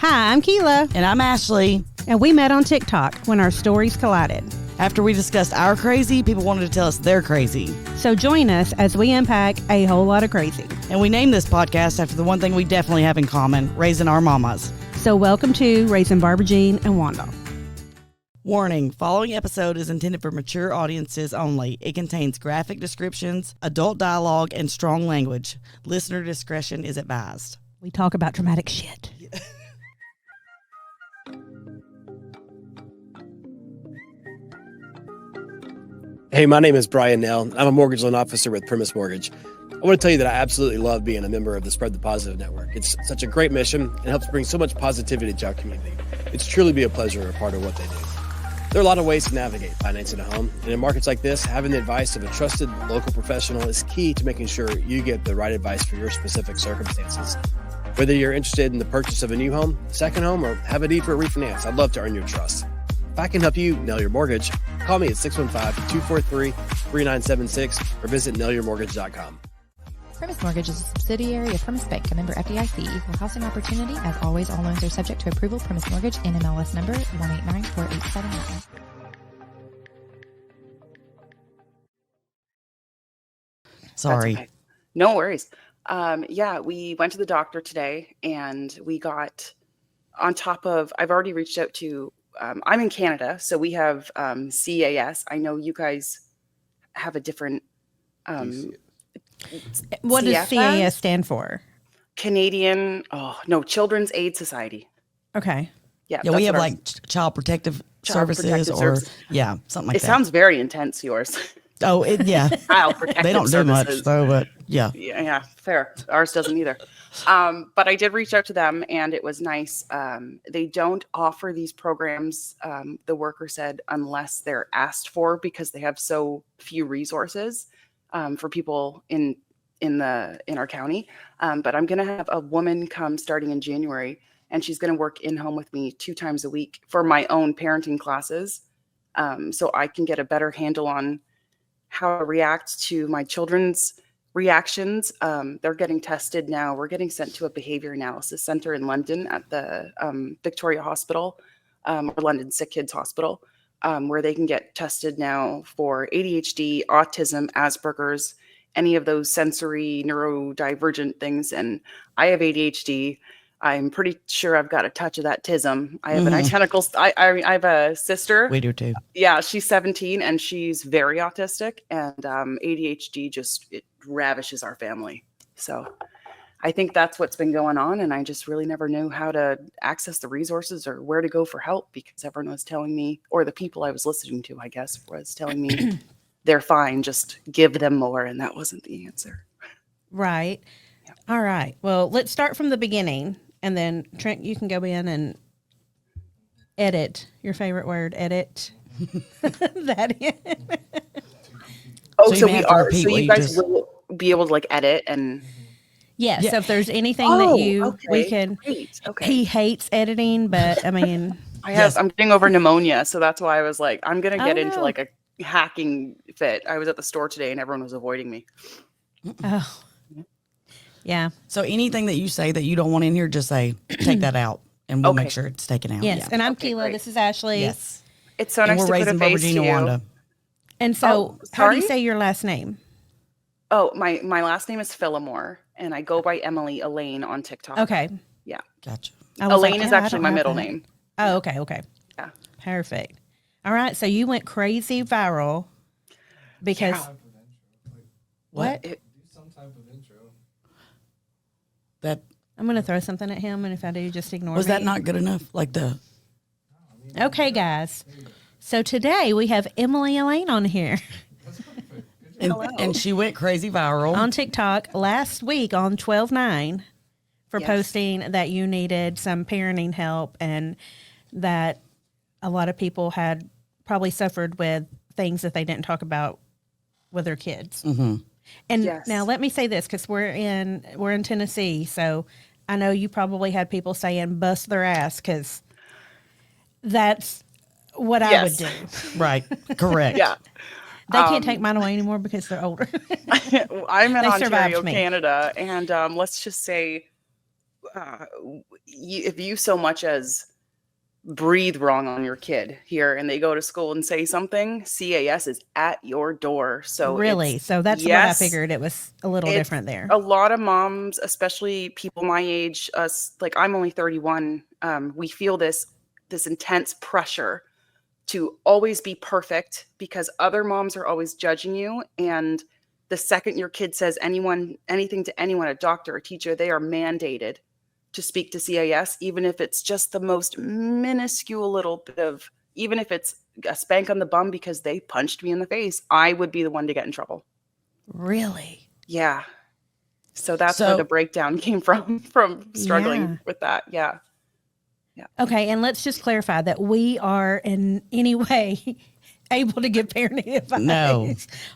Hi, I'm Kila. And I'm Ashley. And we met on TikTok when our stories collided. After we discussed our crazy, people wanted to tell us they're crazy. So join us as we unpack a whole lot of crazy. And we named this podcast after the one thing we definitely have in common, raising our mamas. So welcome to Raising Barbara Jean and Wanda. Warning, following episode is intended for mature audiences only. It contains graphic descriptions, adult dialogue, and strong language. Listener discretion is advised. We talk about dramatic shit. Hey, my name is Brian Nell. I'm a mortgage loan officer with Primis Mortgage. I want to tell you that I absolutely love being a member of the Spread the Positive Network. It's such a great mission and helps bring so much positivity to our community. It's truly be a pleasure and a part of what they do. There are a lot of ways to navigate financing a home, and in markets like this, having the advice of a trusted local professional is key to making sure you get the right advice for your specific circumstances. Whether you're interested in the purchase of a new home, second home, or have a need for a refinance, I'd love to earn your trust. If I can help you nail your mortgage, call me at 615-243-3976 or visit nailyourmortgage.com. Primis Mortgage is a subsidiary of Primis Bank, a member FDIC, equal housing opportunity. As always, all loans are subject to approval. Primis Mortgage, NMLS number 1894879. Sorry. Okay. No worries. Yeah, we went to the doctor today and we got on top of, I've already reached out to, I'm in Canada, so we have CAS. I know you guys have a different. What does CAS stand for? Children's Aid Society. Okay. Yeah, we have like Child Protective Services something like that. It sounds very intense, yours. Oh, yeah. Child Protective They don't Services. do much, though, but yeah. Yeah, fair. Ours doesn't either. But I did reach out to them, and it was nice. They don't offer these programs, the worker said, unless they're asked for, because they have so few resources for people in our county. But I'm going to have a woman come starting in January, and she's going to work in-home with me 2 times a week for my own parenting classes, so I can get a better handle on how to react to my children's reactions. They're getting tested now. We're getting sent to a behavior analysis center in London at the Victoria Hospital, or London Sick Kids Hospital, where they can get tested now for ADHD, autism, Asperger's, any of those sensory neurodivergent things. And I have ADHD. I'm pretty sure I've got a touch of that tism. I have an identical. I have a sister. We do too. Yeah, she's 17 and she's very autistic, and ADHD it ravishes our family. So I think that's what's been going on, and I just really never knew how to access the resources or where to go for help, because everyone was telling me, or the people I was listening to, I guess, was telling me they're fine, just give them more, and that wasn't the answer. Right. Yeah. All right. Well, let's start from the beginning. And then, Trent, you can go in and edit. Your favorite word, edit. That in. So we are. So you guys will be able to edit and. Yes. Yeah. So if there's anything we can. Great. Okay. He hates editing, but I mean. I'm getting over pneumonia, so that's why I was like, I'm gonna get into a hacking fit. I was at the store today and everyone was avoiding me. Oh. Yeah. So anything that you say that you don't want in here, just say, take that out, and we'll make sure it's taken out. Yes. Yeah. And I'm Kila. Great. This is Ashley. Yes. It's so nice to put a face to you. Wanda. And so, how do you say your last name? Oh, my last name is Phillimore, and I go by Alaine on TikTok. Okay. Yeah. Gotcha. Alaine is actually my middle name. Oh, okay. Okay. Yeah. Perfect. All right. So you went crazy viral because. Yeah. What? Some type of intro. That I'm going to throw something at him, and if I do, just ignore me. Was that not good enough? Okay, guys. So today we have Alaine on here. and she went crazy viral. On TikTok last week on 12/9 for posting that you needed some parenting help, and that a lot of people had probably suffered with things that they didn't talk about with their kids. Mm-hmm. And now let me say this, because we're in Tennessee, so I know you probably had people saying bust their ass, because that's what I would do. Right. Correct. Yeah. They can't take mine away anymore because they're older. I'm in Ontario, Canada, and let's just say if you so much as breathe wrong on your kid here and they go to school and say something, CAS is at your door. So Really? So that's what I figured. It was a little different there. A lot of moms, especially people my age, us, like I'm only 31, we feel this intense pressure to always be perfect because other moms are always judging you. And the second your kid says anything to anyone, a doctor, a teacher, they are mandated to speak to CAS, even if it's just the most minuscule little bit of, even if it's a spank on the bum because they punched me in the face, I would be the one to get in trouble. Really? Yeah. So that's where the breakdown came from struggling with that. Yeah. Yeah. Okay. And let's just clarify that we are in any way able to give parenting advice. No.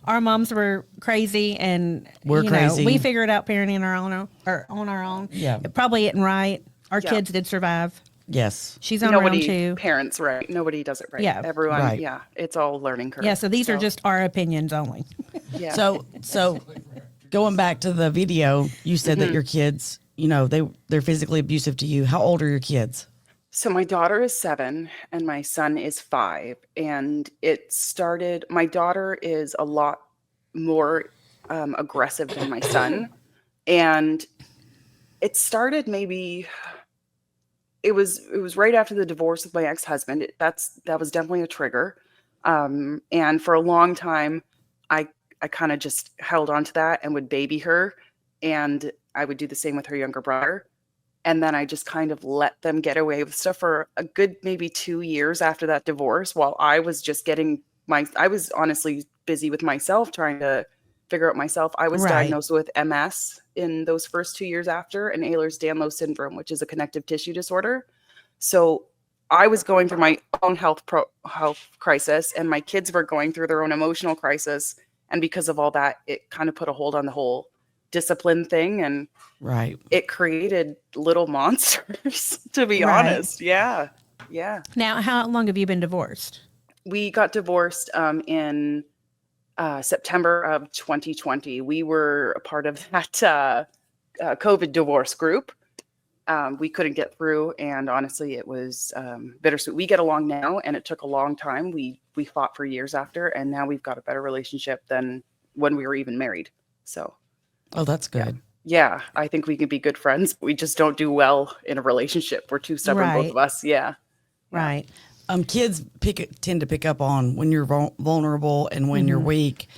Our moms were crazy and we're crazy. We figured out parenting on our own. Yeah. It probably isn't right. Our kids did survive. Yes. She's on round 2. Parents, right. Nobody does it right. Yeah. Everyone, right. yeah. It's all learning curve. Yeah. So these are just our opinions only. Yeah. So going back to the video, you said that your kids, they're physically abusive to you. How old are your kids? So my daughter is 7 and my son is 5. And it started, my daughter is a lot more aggressive than my son. And it started it was right after the divorce with my ex-husband. That was definitely a trigger. And for a long time, I kind of just held on to that and would baby her. And I would do the same with her younger brother. And then I just kind of let them get away with stuff for a good maybe 2 years after that divorce while I was just I was honestly busy with myself trying to figure out myself. I was diagnosed with MS in those first 2 years after, and Ehlers-Danlos syndrome, which is a connective tissue disorder. So I was going through my own health crisis, and my kids were going through their own emotional crisis. And because of all that, it kind of put a hold on the whole discipline thing, and it created little monsters, to be honest. Yeah. Now, how long have you been divorced? We got divorced in September of 2020. We were a part of that COVID divorce group. We couldn't get through, and honestly, it was bittersweet. We get along now, and it took a long time. We fought for years after, and now we've got a better relationship than when we were even married. So, oh, that's good. Yeah, I think we can be good friends. But we just don't do well in a relationship. We're too stubborn, both of us. Yeah. Right. Kids tend to pick up on when you're vulnerable and when you're weak.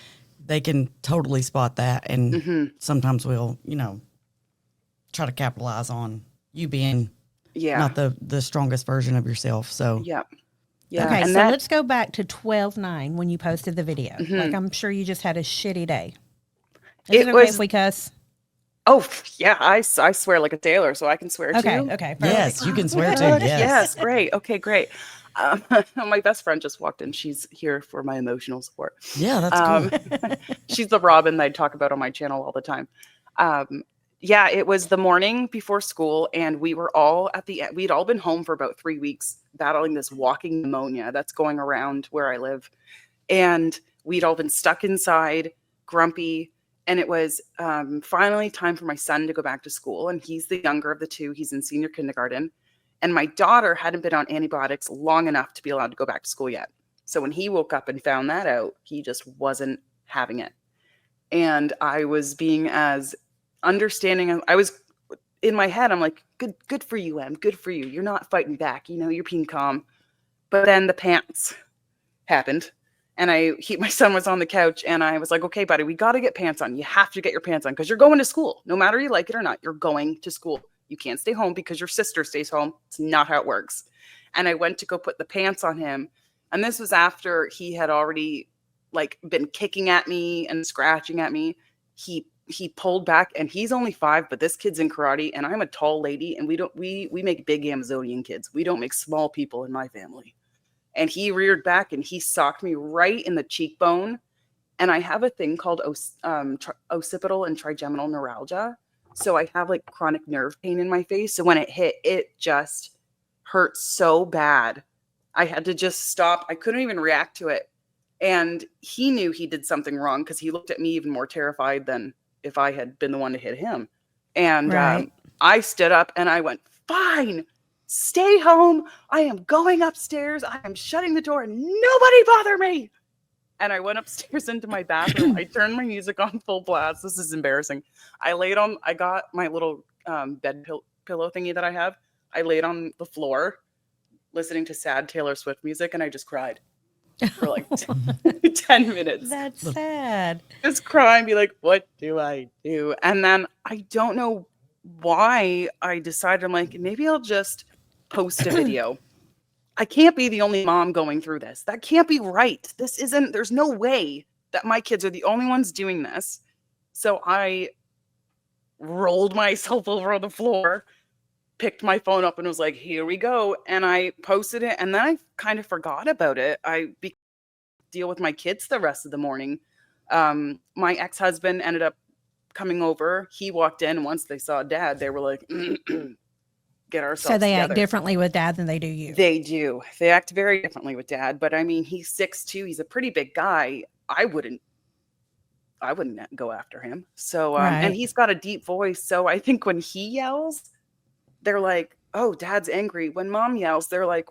They can totally spot that, and sometimes we'll, try to capitalize on you being not the strongest version of yourself. So yeah. Okay, and so let's go back to 12/9 when you posted the video. Like, I'm sure you just had a shitty day. Is it okay if we cuss? Oh yeah, I swear like a sailor, so I can swear too. Okay. Perfect. Yes, you can swear too. Yes, great. Okay, great. My best friend just walked in. She's here for my emotional support. Yeah, that's cool. She's the Robin that I talk about on my channel all the time. Yeah, it was the morning before school, and we were all we'd all been home for about 3 weeks battling this walking pneumonia that's going around where I live. And we'd all been stuck inside, grumpy. And it was finally time for my son to go back to school. And he's the younger of the two. He's in senior kindergarten. And my daughter hadn't been on antibiotics long enough to be allowed to go back to school yet. So when he woke up and found that out, he just wasn't having it. And I was being as understanding. I was in my head, I'm like, good for you, Em. Good for you. You're not fighting back. You're being calm. But then the pants happened. And my son was on the couch, and I was like, okay, buddy, we got to get pants on. You have to get your pants on because you're going to school. No matter you like it or not, you're going to school. You can't stay home because your sister stays home. It's not how it works. And I went to go put the pants on him. And this was after he had already been kicking at me and scratching at me. He pulled back, and he's only 5, but this kid's in karate, and I'm a tall lady, and we make big Amazonian kids. We don't make small people in my family. And he reared back and he socked me right in the cheekbone. And I have a thing called occipital and trigeminal neuralgia. So I have chronic nerve pain in my face. So when it hit, it just hurt so bad. I had to just stop. I couldn't even react to it. And he knew he did something wrong because he looked at me even more terrified than if I had been the one to hit him. And I stood up and I went, fine, stay home. I am going upstairs. I am shutting the door and nobody bother me. And I went upstairs into my bathroom. I turned my music on full blast. This is embarrassing. I got my little bed pillow thingy that I have. I laid on the floor listening to sad Taylor Swift music, and I just cried for like 10 minutes. That's sad. Just cry and be like, what do I do? And then I don't know why I decided, I'm like, maybe I'll just post a video. I can't be the only mom going through this. That can't be right. There's no way that my kids are the only ones doing this. So I rolled myself over on the floor, picked my phone up and was like, here we go. And I posted it. And then I kind of forgot about it. I deal with my kids the rest of the morning. My ex-husband ended up coming over. He walked in. Once they saw Dad, they were like, get ourselves So they together. act differently with Dad than they do you. They do. They act very differently with Dad. But I mean, he's 6'2". He's a pretty big guy. I wouldn't go after him. So, Right. And he's got a deep voice. So I think when he yells, they're like, oh, Dad's angry. When Mom yells, they're like,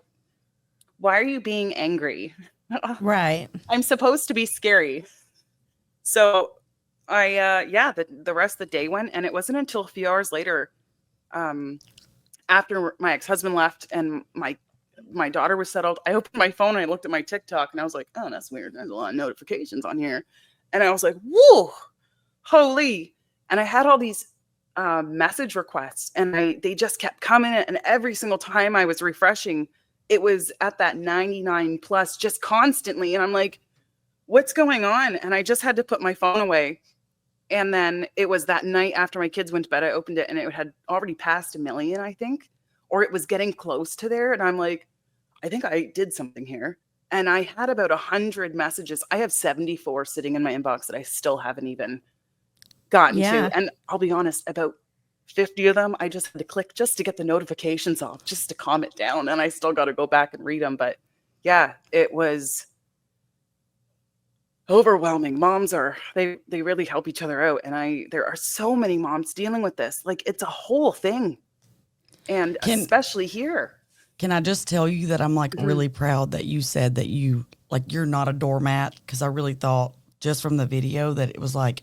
why are you being angry? Right. I'm supposed to be scary. So the rest of the day went, and it wasn't until a few hours later, after my ex-husband left and my daughter was settled, I opened my phone and I looked at my TikTok and I was like, oh, that's weird. There's a lot of notifications on here. And I was like, whoa, holy. And I had all these message requests and they just kept coming. And every single time I was refreshing, it was at that 99 plus just constantly. And I'm like, what's going on? And I just had to put my phone away. And then it was that night after my kids went to bed, I opened it and it had already passed 1 million, I think, or it was getting close to there. And I'm like, I think I did something here. And I had about 100 messages. I have 74 sitting in my inbox that I still haven't even gotten to. And I'll be honest, about 50 of them, I just had to click just to get the notifications off, just to calm it down. And I still got to go back and read them. But yeah, it was overwhelming. Moms they really help each other out. And there are so many moms dealing with this. Like, it's a whole thing. And especially here. Can I just tell you that I'm like really proud that you said that you're not a doormat? Because I really thought just from the video that it was like,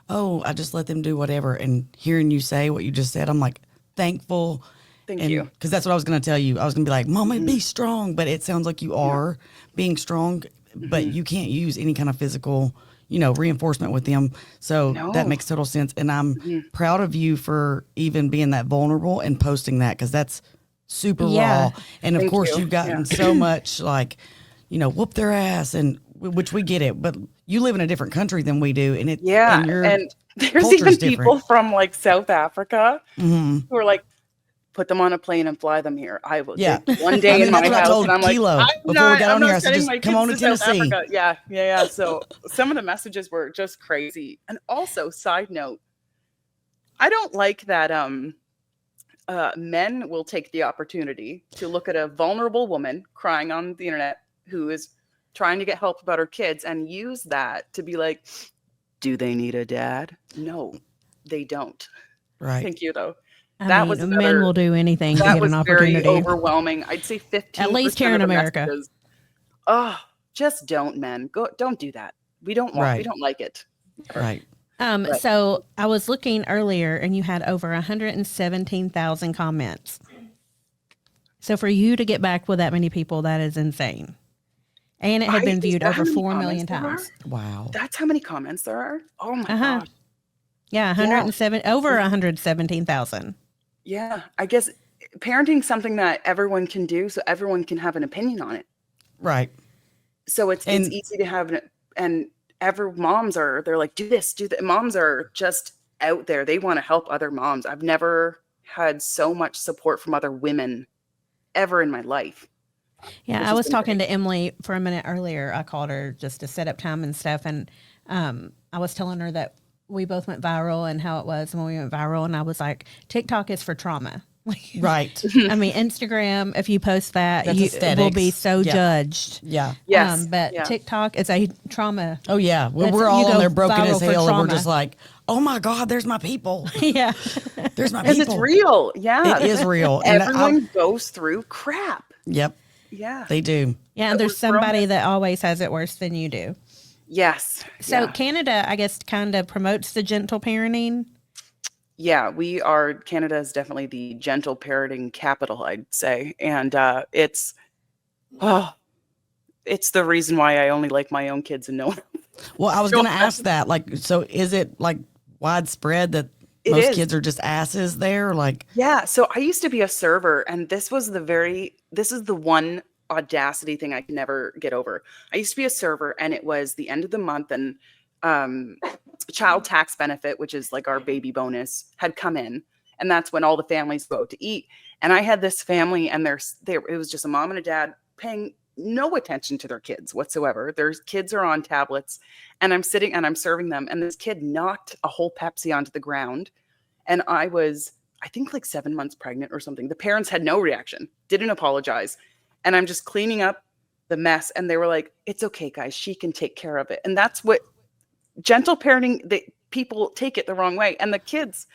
oh, I just let them do whatever. And hearing you say what you just said, I'm like thankful. Thank you. Because that's what I was going to tell you. I was going to be like, Mama, be strong. But it sounds like you are being strong, but you can't use any kind of physical, reinforcement with them. So that makes total sense. And I'm proud of you for even being that vulnerable and posting that, because that's super raw. And of course you've gotten so much whoop their ass, and which we get it, but you live in a different country than we do. And and there's even people from like South Africa who are like, put them on a plane and fly them here. I will take one day in my house. And I'm like, before we got on here, I said, just come on to Tennessee. Yeah. So some of the messages were just crazy. And also, side note, I don't like that men will take the opportunity to look at a vulnerable woman crying on the internet who is trying to get help about her kids and use that to be like, do they need a dad? No, they don't. Right. Thank you, though. Men will do anything to get an opportunity. Very overwhelming. I'd say 15%. At least here in America. Oh, just don't, men. Don't do that. We don't want. We don't like it. Right. So I was looking earlier, and you had over 117,000 comments. So for you to get back with that many people, that is insane. And it had been viewed over 4 million times. Wow. That's how many comments there are? Oh my gosh. Yeah, over 117,000. Yeah, I guess parenting is something that everyone can do, so everyone can have an opinion on it. Right. So it's easy to have they're like, do this, do that. Moms are just out there. They want to help other moms. I've never had so much support from other women ever in my life. Yeah, I was talking to Emily for a minute earlier. I called her just to set up time and stuff. And I was telling her that we both went viral and how it was when we went viral. And I was like, TikTok is for trauma. Right. I mean, Instagram, if you post that, you will be so judged. Yeah. Yes. But TikTok is a trauma. Oh, yeah. We're all on there broken as hell. And we're just like, oh my God, there's my people. Yeah. There's my Because people. it's real. Yeah. It is real. And Everyone goes through crap. Yep, Yeah. they do. Yeah. And there's somebody that always has it worse than you do. Yes. So yeah. Canada, I guess, kind of promotes the gentle parenting. Yeah, Canada is definitely the gentle parenting capital, I'd say. And it's the reason why I only like my own kids and no one else. Well, I was going to ask that. Like, so is it like widespread that It most is. kids are just asses there? Like, Yeah, so I used to be a server, and this is the one audacity thing I can never get over. I used to be a server, and it was the end of the month, and child tax benefit, which is like our baby bonus, had come in, and that's when all the families go out to eat. And I had this family, and it was just a mom and a dad paying no attention to their kids whatsoever. Their kids are on tablets, and I'm sitting and I'm serving them, and this kid knocked a whole Pepsi onto the ground, and I was, I think, like 7 months pregnant or something. The parents had no reaction, didn't apologize, and I'm just cleaning up the mess, and they were like, "It's okay, guys, she can take care of it." And that's what gentle parenting, people take it the wrong way. And the kids,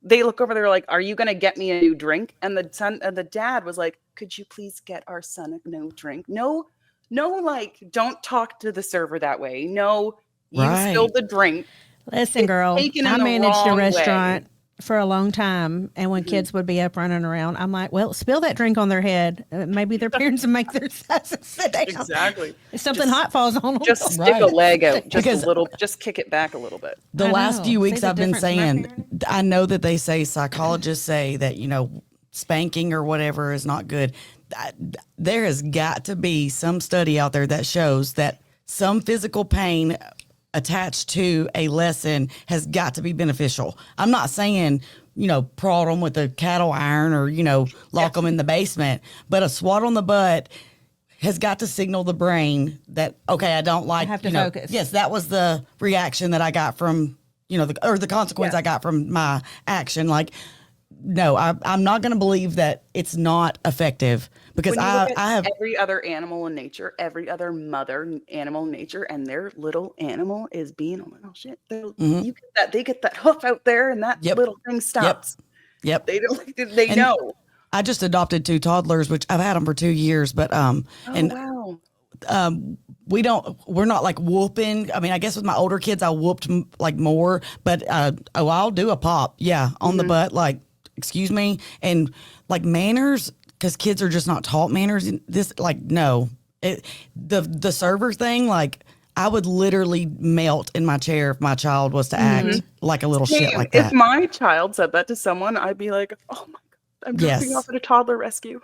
they look over, they're like, "Are you going to get me a new drink?" And the dad was like, "Could you please get our son a new drink?" No, like, don't talk to the server that way. No, you spilled the drink. Listen, girl, I managed a restaurant for a long time. And when kids would be up running around, I'm like, well, spill that drink on their head. Maybe their parents will make their sit down. Exactly. If something hot falls on them. Just stick a leg out just a little, just kick it back a little bit. The last few weeks I've been saying, I know that they say, psychologists say that, spanking or whatever is not good. There has got to be some study out there that shows that some physical pain attached to a lesson has got to be beneficial. I'm not saying, prod them with a cattle iron or, lock them in the basement, but a swat on the butt has got to signal the brain that, okay, I don't like, I have to focus. Yes, that was the reaction that I got from, the consequence I got from my action. Like, no, I'm not going to believe that it's not effective, because I have every other animal in nature, every other mother animal in nature, and their little animal is being a little shit. They get that hoof out there, and that little thing stops. Yep. They don't. They know. I just adopted 2 toddlers, which I've had them for 2 years, but wow. We're not like whooping. I mean, I guess with my older kids, I whooped like more, but I'll do a pop, on the butt, like, excuse me, and like manners, because kids are just not taught manners. This, like, no, the server thing, like, I would literally melt in my chair if my child was to act like a little shit like that. If my child said that to someone, I'd be like, "Oh my God, I'm dropping off at a toddler rescue."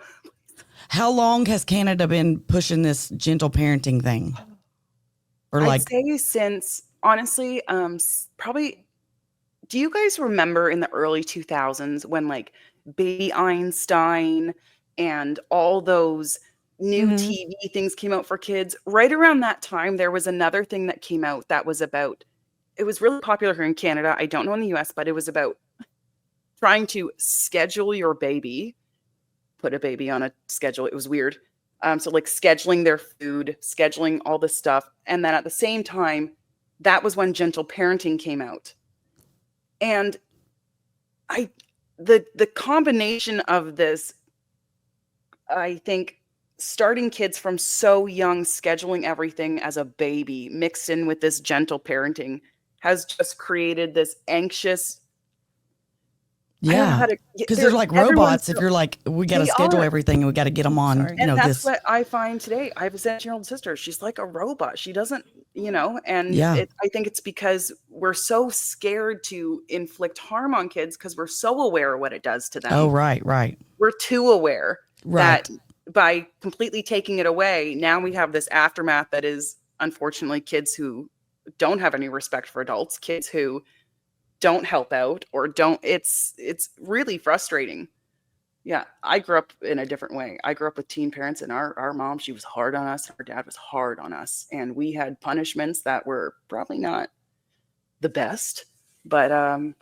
How long has Canada been pushing this gentle parenting thing? Or I'd say since, honestly, probably. Do you guys remember in the early 2000s when like Baby Einstein and all those new TV things came out for kids? Right around that time, there was another thing that came out that was about, it was really popular here in Canada. I don't know in the US, but it was about trying to schedule your baby, put a baby on a schedule. It was weird. So like scheduling their food, scheduling all this stuff. And then at the same time, that was when gentle parenting came out. And the combination of this, I think, starting kids from so young, scheduling everything as a baby, mixed in with this gentle parenting, has just created this anxious. Yeah, because they're like robots. If you're like, we got to schedule everything and we got to get them on, and that's what I find today. I have a 7-year-old sister. She's like a robot. She doesn't, and I think it's because we're so scared to inflict harm on kids because we're so aware of what it does to them. Oh, right. We're too aware that by completely taking it away, now we have this aftermath that is, unfortunately, kids who don't have any respect for adults, kids who don't help out or don't, it's really frustrating. Yeah, I grew up in a different way. I grew up with teen parents, and our mom, she was hard on us. Our dad was hard on us, and we had punishments that were probably not the best. But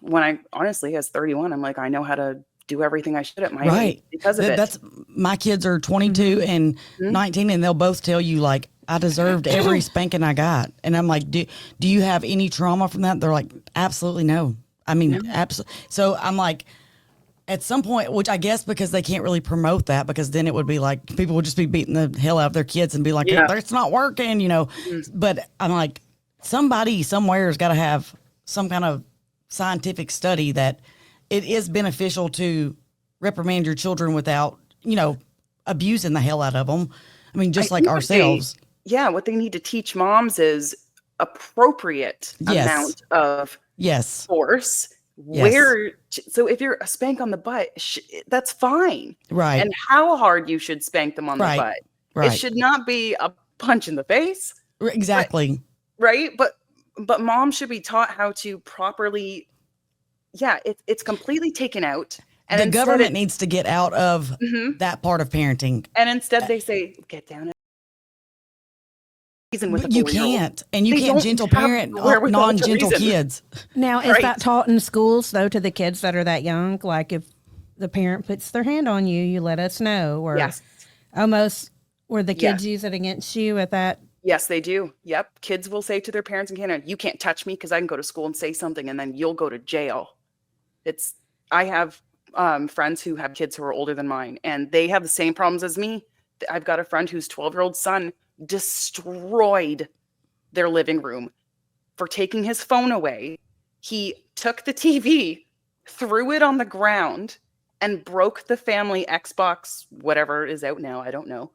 when I honestly, as 31, I'm like, I know how to do everything I should at my age because of it. That's my kids are 22 and 19, and they'll both tell you, like, I deserved every spanking I got. And I'm like, do you have any trauma from that? They're like, absolutely no. I mean, absolutely. So I'm like, at some point, which I guess because they can't really promote that, because then it would be like people would just be beating the hell out of their kids and be like, it's not working, you know. But I'm like, somebody somewhere has got to have some kind of scientific study that it is beneficial to reprimand your children without, you know, abusing the hell out of them. I mean, just like ourselves. What they need to teach moms is appropriate amount of force. So if you're a spank on the butt, that's fine. Right. And how hard you should spank them on the butt. Right. It should not be a punch in the face. Exactly. Right. But moms should be taught how to properly. Yeah, it's completely taken out. And the government needs to get out of that part of parenting. And instead they say, get down. You can't. And you can't gentle parent non-gentle kids. Now, is that taught in schools, though, to the kids that are that young? Like if the parent puts their hand on you, you let us know. Or almost where the kids use it against you at that. Yes, they do. Yep. Kids will say to their parents in Canada, you can't touch me because I can go to school and say something and then you'll go to jail. I have friends who have kids who are older than mine and they have the same problems as me. I've got a friend whose 12-year-old son destroyed their living room for taking his phone away. He took the TV, threw it on the ground, and broke the family Xbox, whatever is out now, I don't know,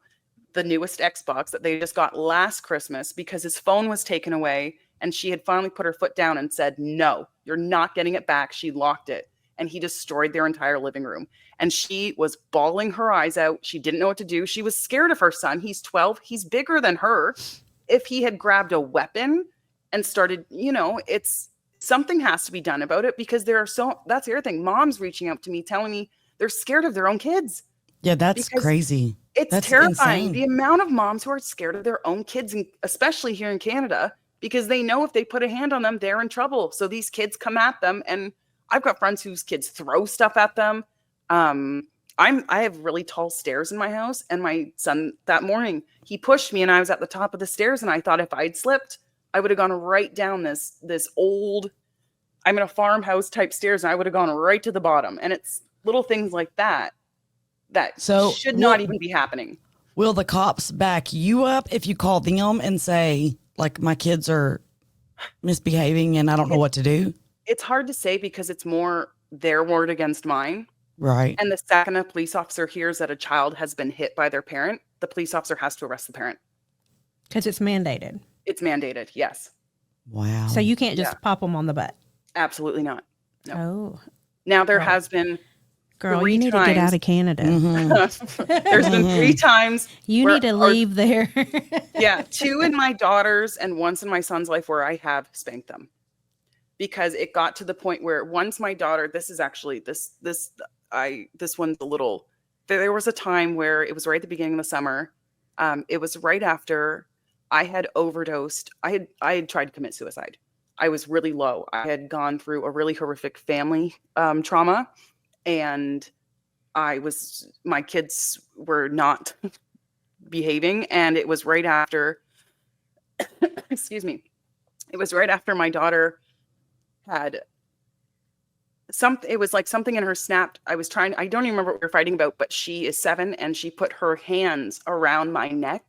the newest Xbox that they just got last Christmas because his phone was taken away and she had finally put her foot down and said, no, you're not getting it back. She locked it and he destroyed their entire living room. And she was bawling her eyes out. She didn't know what to do. She was scared of her son. He's 12. He's bigger than her. If he had grabbed a weapon and started, you know, something has to be done about it because that's the other thing. Moms reaching out to me, telling me they're scared of their own kids. Yeah, that's crazy. That's terrifying. Insane. The amount of moms who are scared of their own kids, and especially here in Canada, because they know if they put a hand on them, they're in trouble. So these kids come at them. And I've got friends whose kids throw stuff at them. I have really tall stairs in my house, and my son that morning, he pushed me and I was at the top of the stairs and I thought if I'd slipped, I would have gone right down this old, I'm in a farmhouse type stairs and I would have gone right to the bottom. And it's little things like that should not even be happening. Will the cops back you up if you call them and say, like, my kids are misbehaving and I don't know what to do? It's hard to say because it's more their word against mine. Right. And the second a police officer hears that a child has been hit by their parent, the police officer has to arrest the parent. Because it's mandated. It's mandated, yes. Wow. So you can't just pop them on the butt. Absolutely not. No. Oh. Now there has been Girl, you need to get out of Canada. There's been 3 times. You need to leave there. 2 in my daughter's and once in my son's life where I have spanked them. Because it got to the point where once my daughter, this is actually this one's a little, there was a time where it was right at the beginning of the summer. It was right after I had overdosed. I had tried to commit suicide. I was really low. I had gone through a really horrific family trauma, and my kids were not behaving. And it was right after, excuse me, it was right after my daughter had it was like something in her snapped. I don't even remember what we were fighting about, but she is 7 and she put her hands around my neck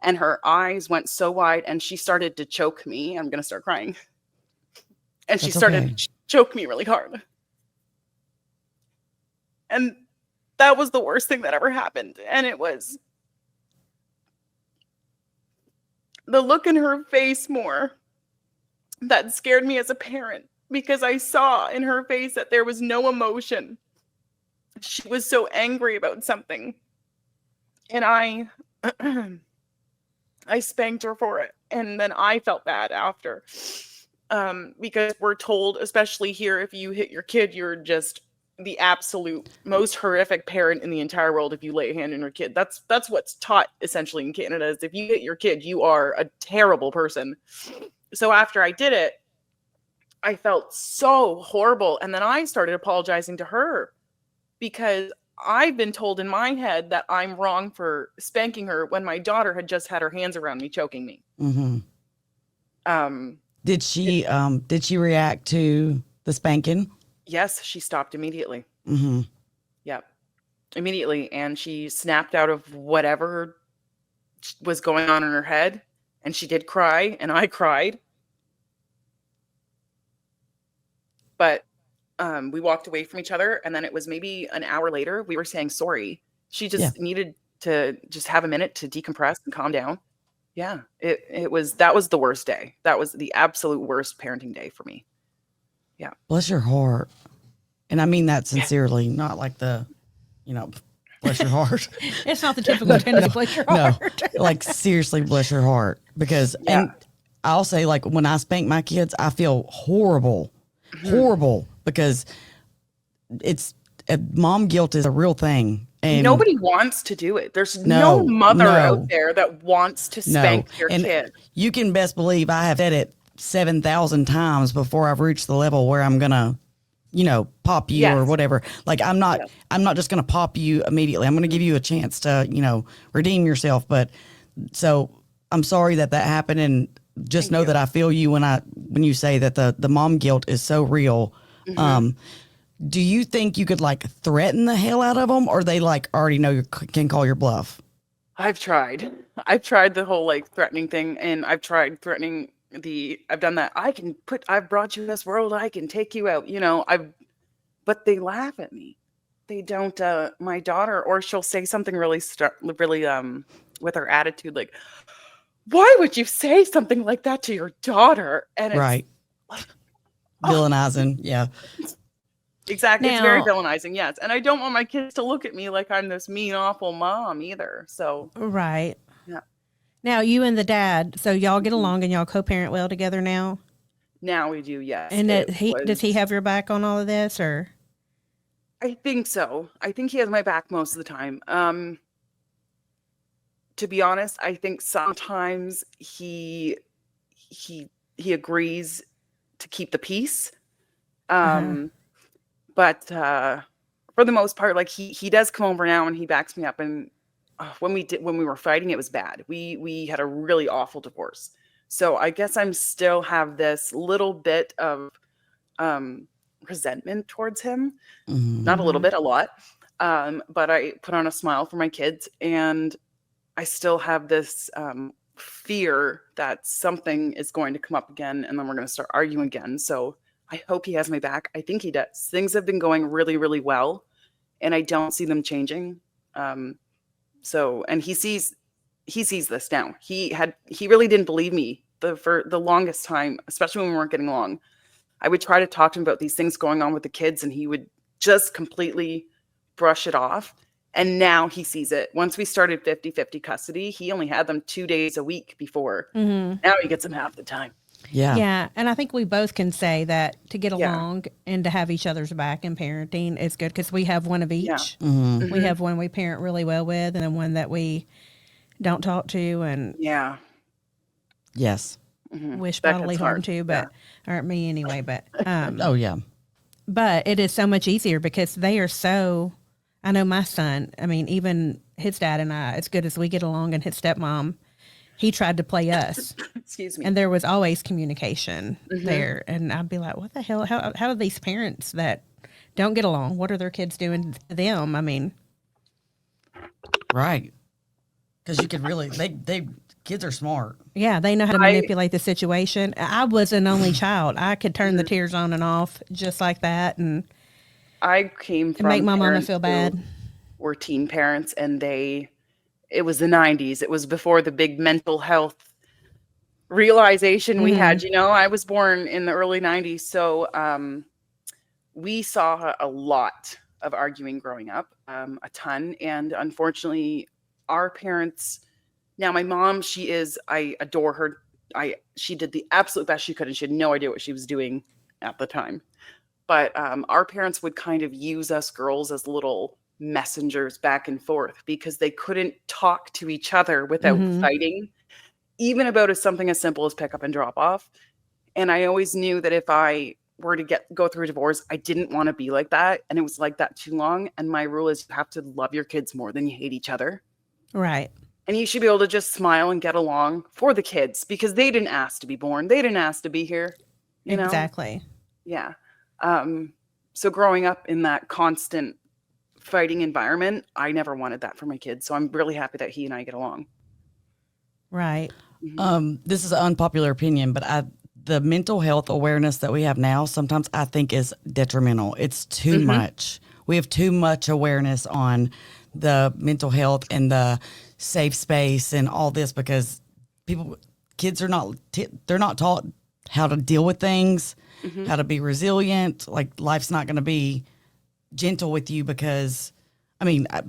and her eyes went so wide and she started to choke me. I'm going to start crying. And she started to choke me really hard. And that was the worst thing that ever happened. And it was the look in her face more that scared me as a parent, because I saw in her face that there was no emotion. She was so angry about something. And I spanked her for it. And then I felt bad after. Because we're told, especially here, if you hit your kid, you're just the absolute most horrific parent in the entire world if you lay a hand on your kid. That's what's taught essentially in Canada, is if you hit your kid, you are a terrible person. So after I did it, I felt so horrible. And then I started apologizing to her because I've been told in my head that I'm wrong for spanking her when my daughter had just had her hands around me, choking me. Mm-hmm. Um, Did she react to the spanking? yes, she stopped immediately. Mm-hmm. Yep. Immediately. And she snapped out of whatever was going on in her head. And she did cry, and I cried. But we walked away from each other, and then it was maybe an hour later, we were saying sorry. She just needed to just have a minute to decompress and calm down. Yeah, that was the worst day. That was the absolute worst parenting day for me. Yeah. Bless your heart. And I mean that sincerely, not like the, bless your heart. It's not the typical tendency, bless your heart. No, like seriously, bless your heart. Because, and I'll say, like, when I spank my kids, I feel horrible, because mom guilt is a real thing. And nobody wants to do it. There's no mother out there that wants to spank their kid. You can best believe I have said it 7,000 times before I've reached the level where I'm gonna, pop you or whatever. Like I'm not just gonna pop you immediately. I'm gonna give you a chance to, redeem yourself. But so I'm sorry that happened, and just know that I feel you when you say that the mom guilt is so real. Mm-hmm. Do you think you could like threaten the hell out of them, or they like already know you can call your bluff? I've tried the whole like threatening thing, and I've tried threatening I've done that. I've brought you this world. I can take you out, but they laugh at me. They don't, my daughter, or she'll say something really with her attitude, like, why would you say something like that to your daughter? And it's right. Villainizing. Yeah. Exactly. It's very villainizing. Yes. And I don't want my kids to look at me like I'm this mean, awful mom either. So. Right. Yeah. Now you and the dad, so y'all get along and y'all co-parent well together now? Now we do. Yes. And does he have your back on all of this, or? I think so. I think he has my back most of the time. To be honest, I think sometimes he agrees to keep the peace. But for the most part, like he does come over now and he backs me up. And when we were fighting, it was bad. We had a really awful divorce. So I guess I'm still have this little bit of resentment towards him. Mm-hmm. Not a little bit, a lot. But I put on a smile for my kids, and I still have this fear that something is going to come up again, and then we're going to start arguing again. So I hope he has my back. I think he does. Things have been going really, really well, and I don't see them changing. And he sees this now. He really didn't believe me for the longest time, especially when we weren't getting along. I would try to talk to him about these things going on with the kids, and he would just completely brush it off. And now he sees it. Once we started 50-50 custody, he only had them 2 days a week before. Mm-hmm. Now he gets them half the time. Yeah. Yeah. And I think we both can say that to get along and to have each other's back in parenting is good, because we have one of each. Yeah. Mm-hmm. We have one we parent really well with, and then one that we don't talk to and yes. Wish bodily harm to, but aren't me anyway. But oh yeah. But it is so much easier because they are so. I know my son. I mean, even his dad and I, as good as we get along, and his stepmom, he tried to play us. Excuse me. And there was always communication there, and I'd be like, "What the hell? How are these parents that don't get along? What are their kids doing to them?" I mean, right? Because you could really they kids are smart. Yeah, they know how to manipulate the situation. I was an only child. I could turn the tears on and off just like that, and I came from make my mama feel bad. Were teen parents, and it was the 90s. It was before the big mental health realization we had. I was born in the early 90s, so we saw a lot of arguing growing up, a ton, and unfortunately, our parents. Now, my mom, I adore her. She did the absolute best she could, and she had no idea what she was doing at the time. But our parents would kind of use us girls as little messengers back and forth, because they couldn't talk to each other without fighting, even about something as simple as pick up and drop off. And I always knew that if I were to go through a divorce, I didn't want to be like that. And it was like that too long. And my rule is you have to love your kids more than you hate each other. Right. And you should be able to just smile and get along for the kids because they didn't ask to be born. They didn't ask to be here. You know? Exactly. Yeah. So growing up in that constant fighting environment, I never wanted that for my kids. So I'm really happy that he and I get along. Right. This is an unpopular opinion, but the mental health awareness that we have now sometimes I think is detrimental. It's too much. We have too much awareness on the mental health and the safe space and all this because kids are not they're not taught how to deal with things, how to be resilient. Like life's not going to be gentle with you because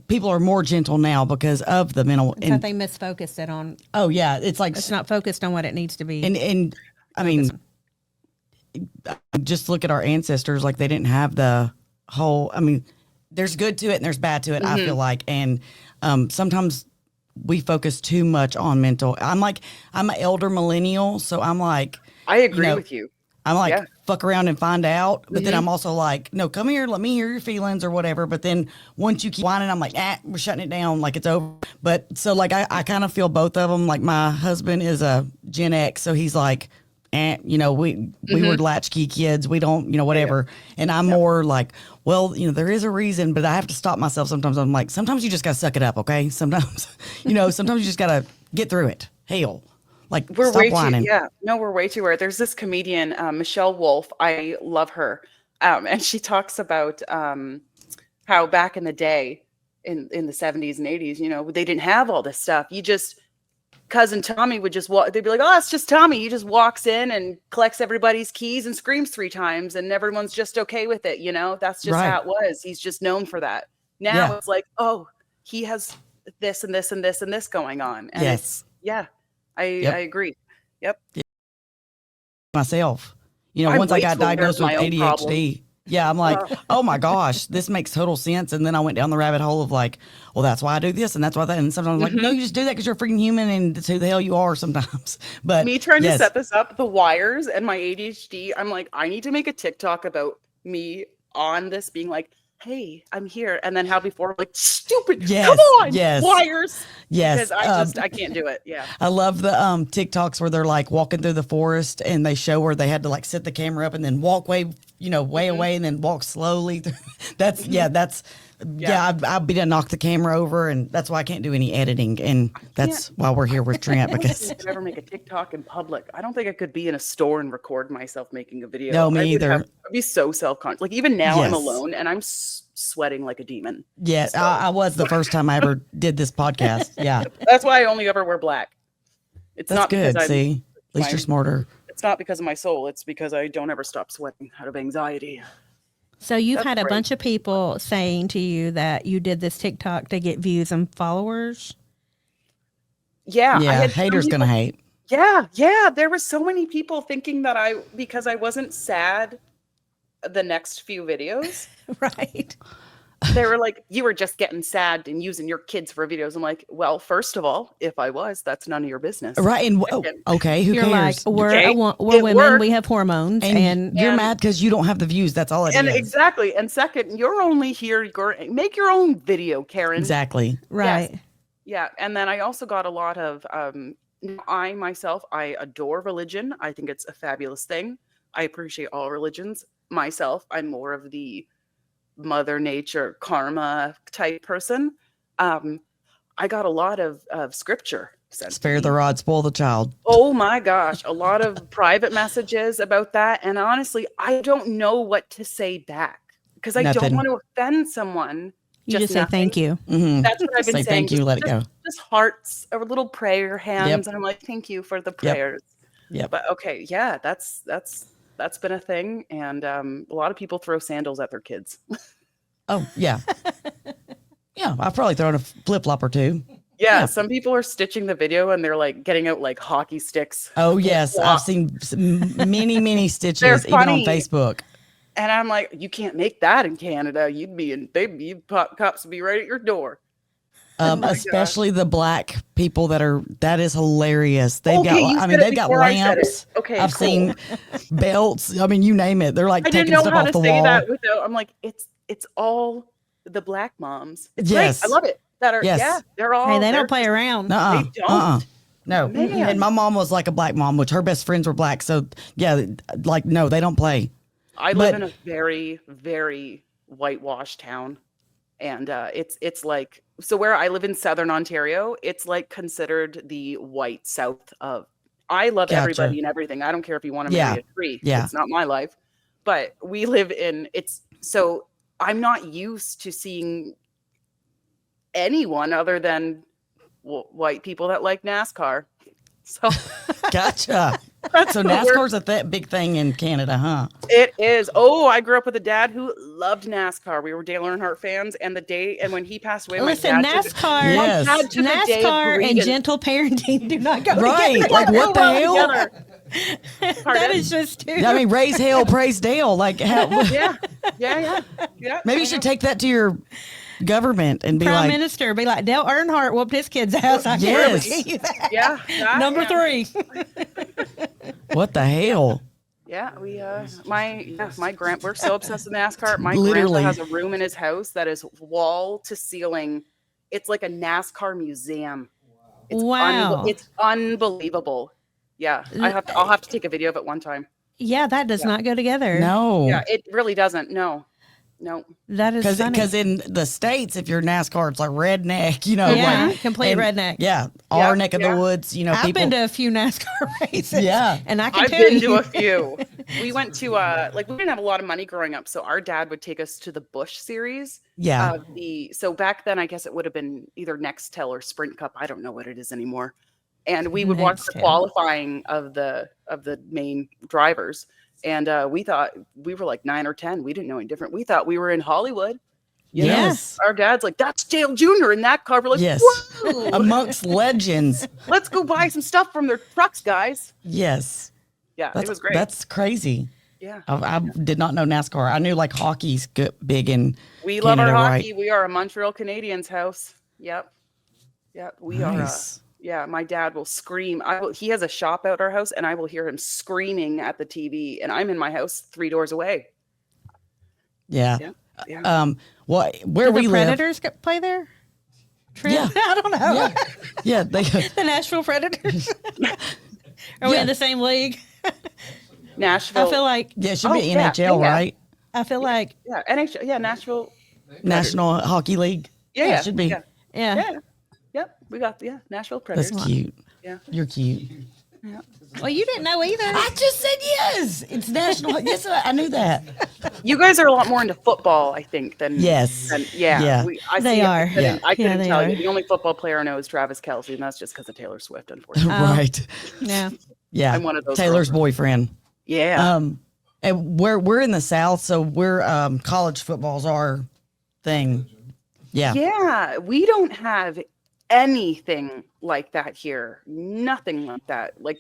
people are more gentle now because of the mental. And they misfocused it on. Oh yeah, it's like it's not focused on what it needs to be. And I mean, just look at our ancestors. Like they didn't have the whole. I mean, there's good to it and there's bad to it. I feel like, and sometimes we focus too much on mental. I'm an elder millennial, so I'm like, I agree with you. I'm like, fuck around and find out. But then I'm also like, no, come here, let me hear your feelings or whatever. But then once you keep whining, I'm like, we're shutting it down. Like it's over. But so like, I kind of feel both of them. Like my husband is a Gen X. So he's like, we were latchkey kids. We don't, whatever. And I'm more like, well, there is a reason, but I have to stop myself. Sometimes I'm like, sometimes you just got to suck it up. Okay. Sometimes, sometimes you just got to get through it. Hell. Like, we're stop way whining. we're way too rare. There's this comedian, Michelle Wolf. I love her. And she talks about how back in the day, in the 70s and 80s, they didn't have all this stuff. Cousin Tommy would just walk. They'd be like, oh, it's just Tommy. He just walks in and collects everybody's keys and screams 3 times. And everyone's just okay with it. That's just how it was. He's just known for that. Now it's like, oh, he has this and this and this and this going on. And I agree. Yep. Myself, once I got diagnosed with ADHD, I'm like, oh my gosh, this makes total sense. And then I went down the rabbit hole of like, well, that's why I do this and that's why that. And sometimes I'm like, no, you just do that because you're a freaking human and that's who the hell you are sometimes. But me trying to set this up, the wires and my ADHD, I'm like, I need to make a TikTok about me on this being like, hey, I'm here. And then how before, like, stupid, come on, wires. Yes. Because I can't do it. Yeah. I love the TikToks where they're like walking through the forest and they show where they had to like set the camera up and then walk way away and then walk slowly. I'd be to knock the camera over, and that's why I can't do any editing. And that's why we're here with Trent, because I could ever make a TikTok in public. I don't think I could be in a store and record myself making a video. No, me either. I'd be so self-conscious. Like even now I'm alone and I'm sweating like a demon. Yes, so. I was the first time I ever did this podcast. Yeah. That's why I only ever wear black. It's that's not good. Because See, at least you're smarter. It's not because of my soul. It's because I don't ever stop sweating out of anxiety. So you've had a bunch of people saying to you that you did this TikTok to get views and followers. Yeah. Haters gonna hate. Yeah. There were so many people thinking that because I wasn't sad the next few videos. Right. They were like, you were just getting sad and using your kids for videos. I'm like, well, first of all, if I was, that's none of your business. Right. And okay, who you're cares? Like, we're women, worked. we have hormones. And you're mad because you don't have the views. That's all it is. Exactly. And second, you're only here, make your own video, Karen. Exactly. Right. Yes. Yeah. And then I also got a lot of, I adore religion. I think it's a fabulous thing. I appreciate all religions. Myself, I'm more of the Mother Nature karma type person. I got a lot of scripture. Spare the rod, spoil the child. Oh my gosh. A lot of private messages about that. And honestly, I don't know what to say back because I don't want to offend someone. You just say thank you. Mm-hmm. That's what I've been saying. Thank you, let it go. Just hearts or little prayer hands. And I'm like, thank you for the prayers. Yep. But okay, yeah, that's been a thing. And a lot of people throw sandals at their kids. Oh, yeah. Yeah, I've probably thrown a flip-flop or two. Yeah, some people are stitching the video and they're like getting out like hockey sticks. Oh, yes. I've seen many stitches even on Facebook. And I'm like, you can't make that in Canada. Cops would be right at your door. Especially the black people that is hilarious. They've Okay, you got, said it they've got before I said it. lamps. Okay, I've cool. seen belts. I mean, you name it. They're like I didn't taking know stuff how off to the say wall. that without. I'm like, it's all the black moms. It's Yes. great. I love it. That are Yes. yeah, they're all. Hey, they they're don't play just- around. Nuh-uh. They don't. No. Man. And my mom was like a black mom, which her best friends were black. So yeah, like no, they don't play. I live But- in a very, very whitewashed town, and it's like so where I live in Southern Ontario, it's like considered the white South of. I love Gotcha. everybody and everything. I don't care if you want to Yeah. marry a tree. Yeah. It's not my life, but we live in it's so I'm not used to seeing anyone other than white people that like NASCAR. So Gotcha. So what we're- NASCAR's a big thing in Canada, huh? It is. Oh, I grew up with a dad who loved NASCAR. We were Dale Earnhardt fans, and when he passed away, Listen, my dad took- NASCAR, Yes. my dad took a day of NASCAR and grievance. gentle parenting do not go Right. together. Like what the hell? Together. That Pardon? is just too. I mean, raise hell, praise Dale. Like how, Yeah. maybe you should take that to your government and be Prime like, Minister be like, Dale Earnhardt whooped his kid's ass. I Yes. guarantee you that. Yeah. that, Number yeah. 3. what the hell? Yeah, my grand. We're so obsessed with NASCAR. My Literally. grandpa has a room in his house that is wall to ceiling. It's like a NASCAR museum. It's Wow. it's unbelievable. Yeah, I'll have to take a video of it one time. Yeah, that does not go together. No. Yeah, it really doesn't. No. That is funny. Because in the States, if you're NASCAR, it's like redneck, Yeah, like, complete and- redneck. Yeah, Yeah, our neck of yeah. the woods, I've people. been to a few NASCAR races. Yeah. And I can I've tell been you. to a few. We went to we didn't have a lot of money growing up, so our dad would take us to the Busch series. Yeah. So back then I guess it would have been either Nextel or Sprint Cup. I don't know what it is anymore. And we would watch the Nextel. qualifying of the main drivers. And we thought we were like 9 or 10. We didn't know any different. We thought we were in Hollywood. You know? Yes. Our dad's like, that's Dale Jr. in that car. We're like, Yes. whoa, Amongst legends. let's go buy some stuff from their trucks, guys. Yes. Yeah, That's, it was great. That's crazy. Yeah. I did not know NASCAR. I knew like hockey's big in We love Canada, our right? hockey. We are a Montreal Canadiens house. Yep. We are. Nice. Yeah, my dad will scream. He has a shop out our house, and I will hear him screaming at the TV. And I'm in my house 3 doors away. Yeah. Yeah. Where Do we the live. Predators play there? Yeah. I don't know. Yeah. Yeah. They. The Nashville Predators. Are we Yeah. in the same league? Nashville. I feel like Yeah. It should be yeah, NHL, yeah. right? Yeah, NHL. Yeah, Nashville. National Hockey League. Yeah, It should be. Yeah. yeah. Yeah. Yep. We got Nashville Predators. That's cute. Yeah. You're cute. Well, you didn't know either. I just said yes. It's national. Yes, I knew that. You guys are a lot more into football, I think, than Yes. yeah. Yeah. I They see it. are. I couldn't, I couldn't they tell are. you. The only football player I know is Travis Kelce, and that's just because of Taylor Swift, unfortunately. Right. Yeah. Yeah. I'm one of those Taylor's girls. boyfriend. Yeah. And we're in the South, so we're college football's our thing. Yeah. Yeah, we don't have anything like that here. Nothing like that. Like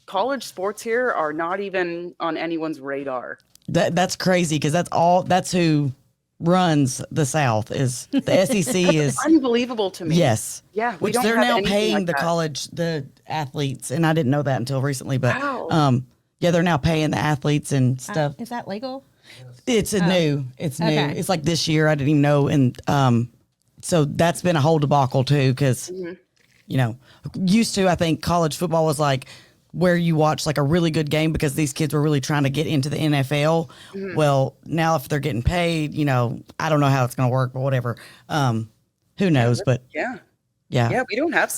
college sports here are not even on anyone's radar. That's crazy because that's who runs the South is the SEC is Unbelievable to me. yes. Yeah, we Which don't they're have now anything paying like that. the athletes, and I didn't know that until recently, but Wow. yeah, they're now paying the athletes and stuff. Is that legal? It's new. It's new. Okay. It's like this year. I didn't even know, and so that's been a whole debacle too. Because used to I think college football was like where you watch like a really good game because these kids were really trying to get into the NFL. Well, now if they're getting paid, I don't know how it's going to work, but whatever. Who knows? But Yeah. yeah, Yeah, we don't have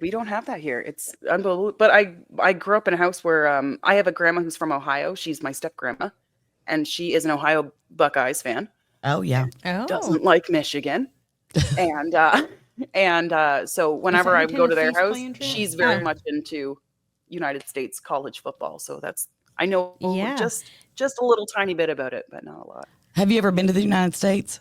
we don't have that here. It's unbelievable. But I grew up in a house where I have a grandma who's from Ohio. She's my step grandma, and she is an Ohio Buckeyes fan. oh yeah, Oh. Doesn't like Michigan, and so whenever I in go to their Tennessee's house, playing trip? she's very Oh. much into United States college football. So I know Yeah. just a little tiny bit about it, but not a lot. have you ever been to the United States?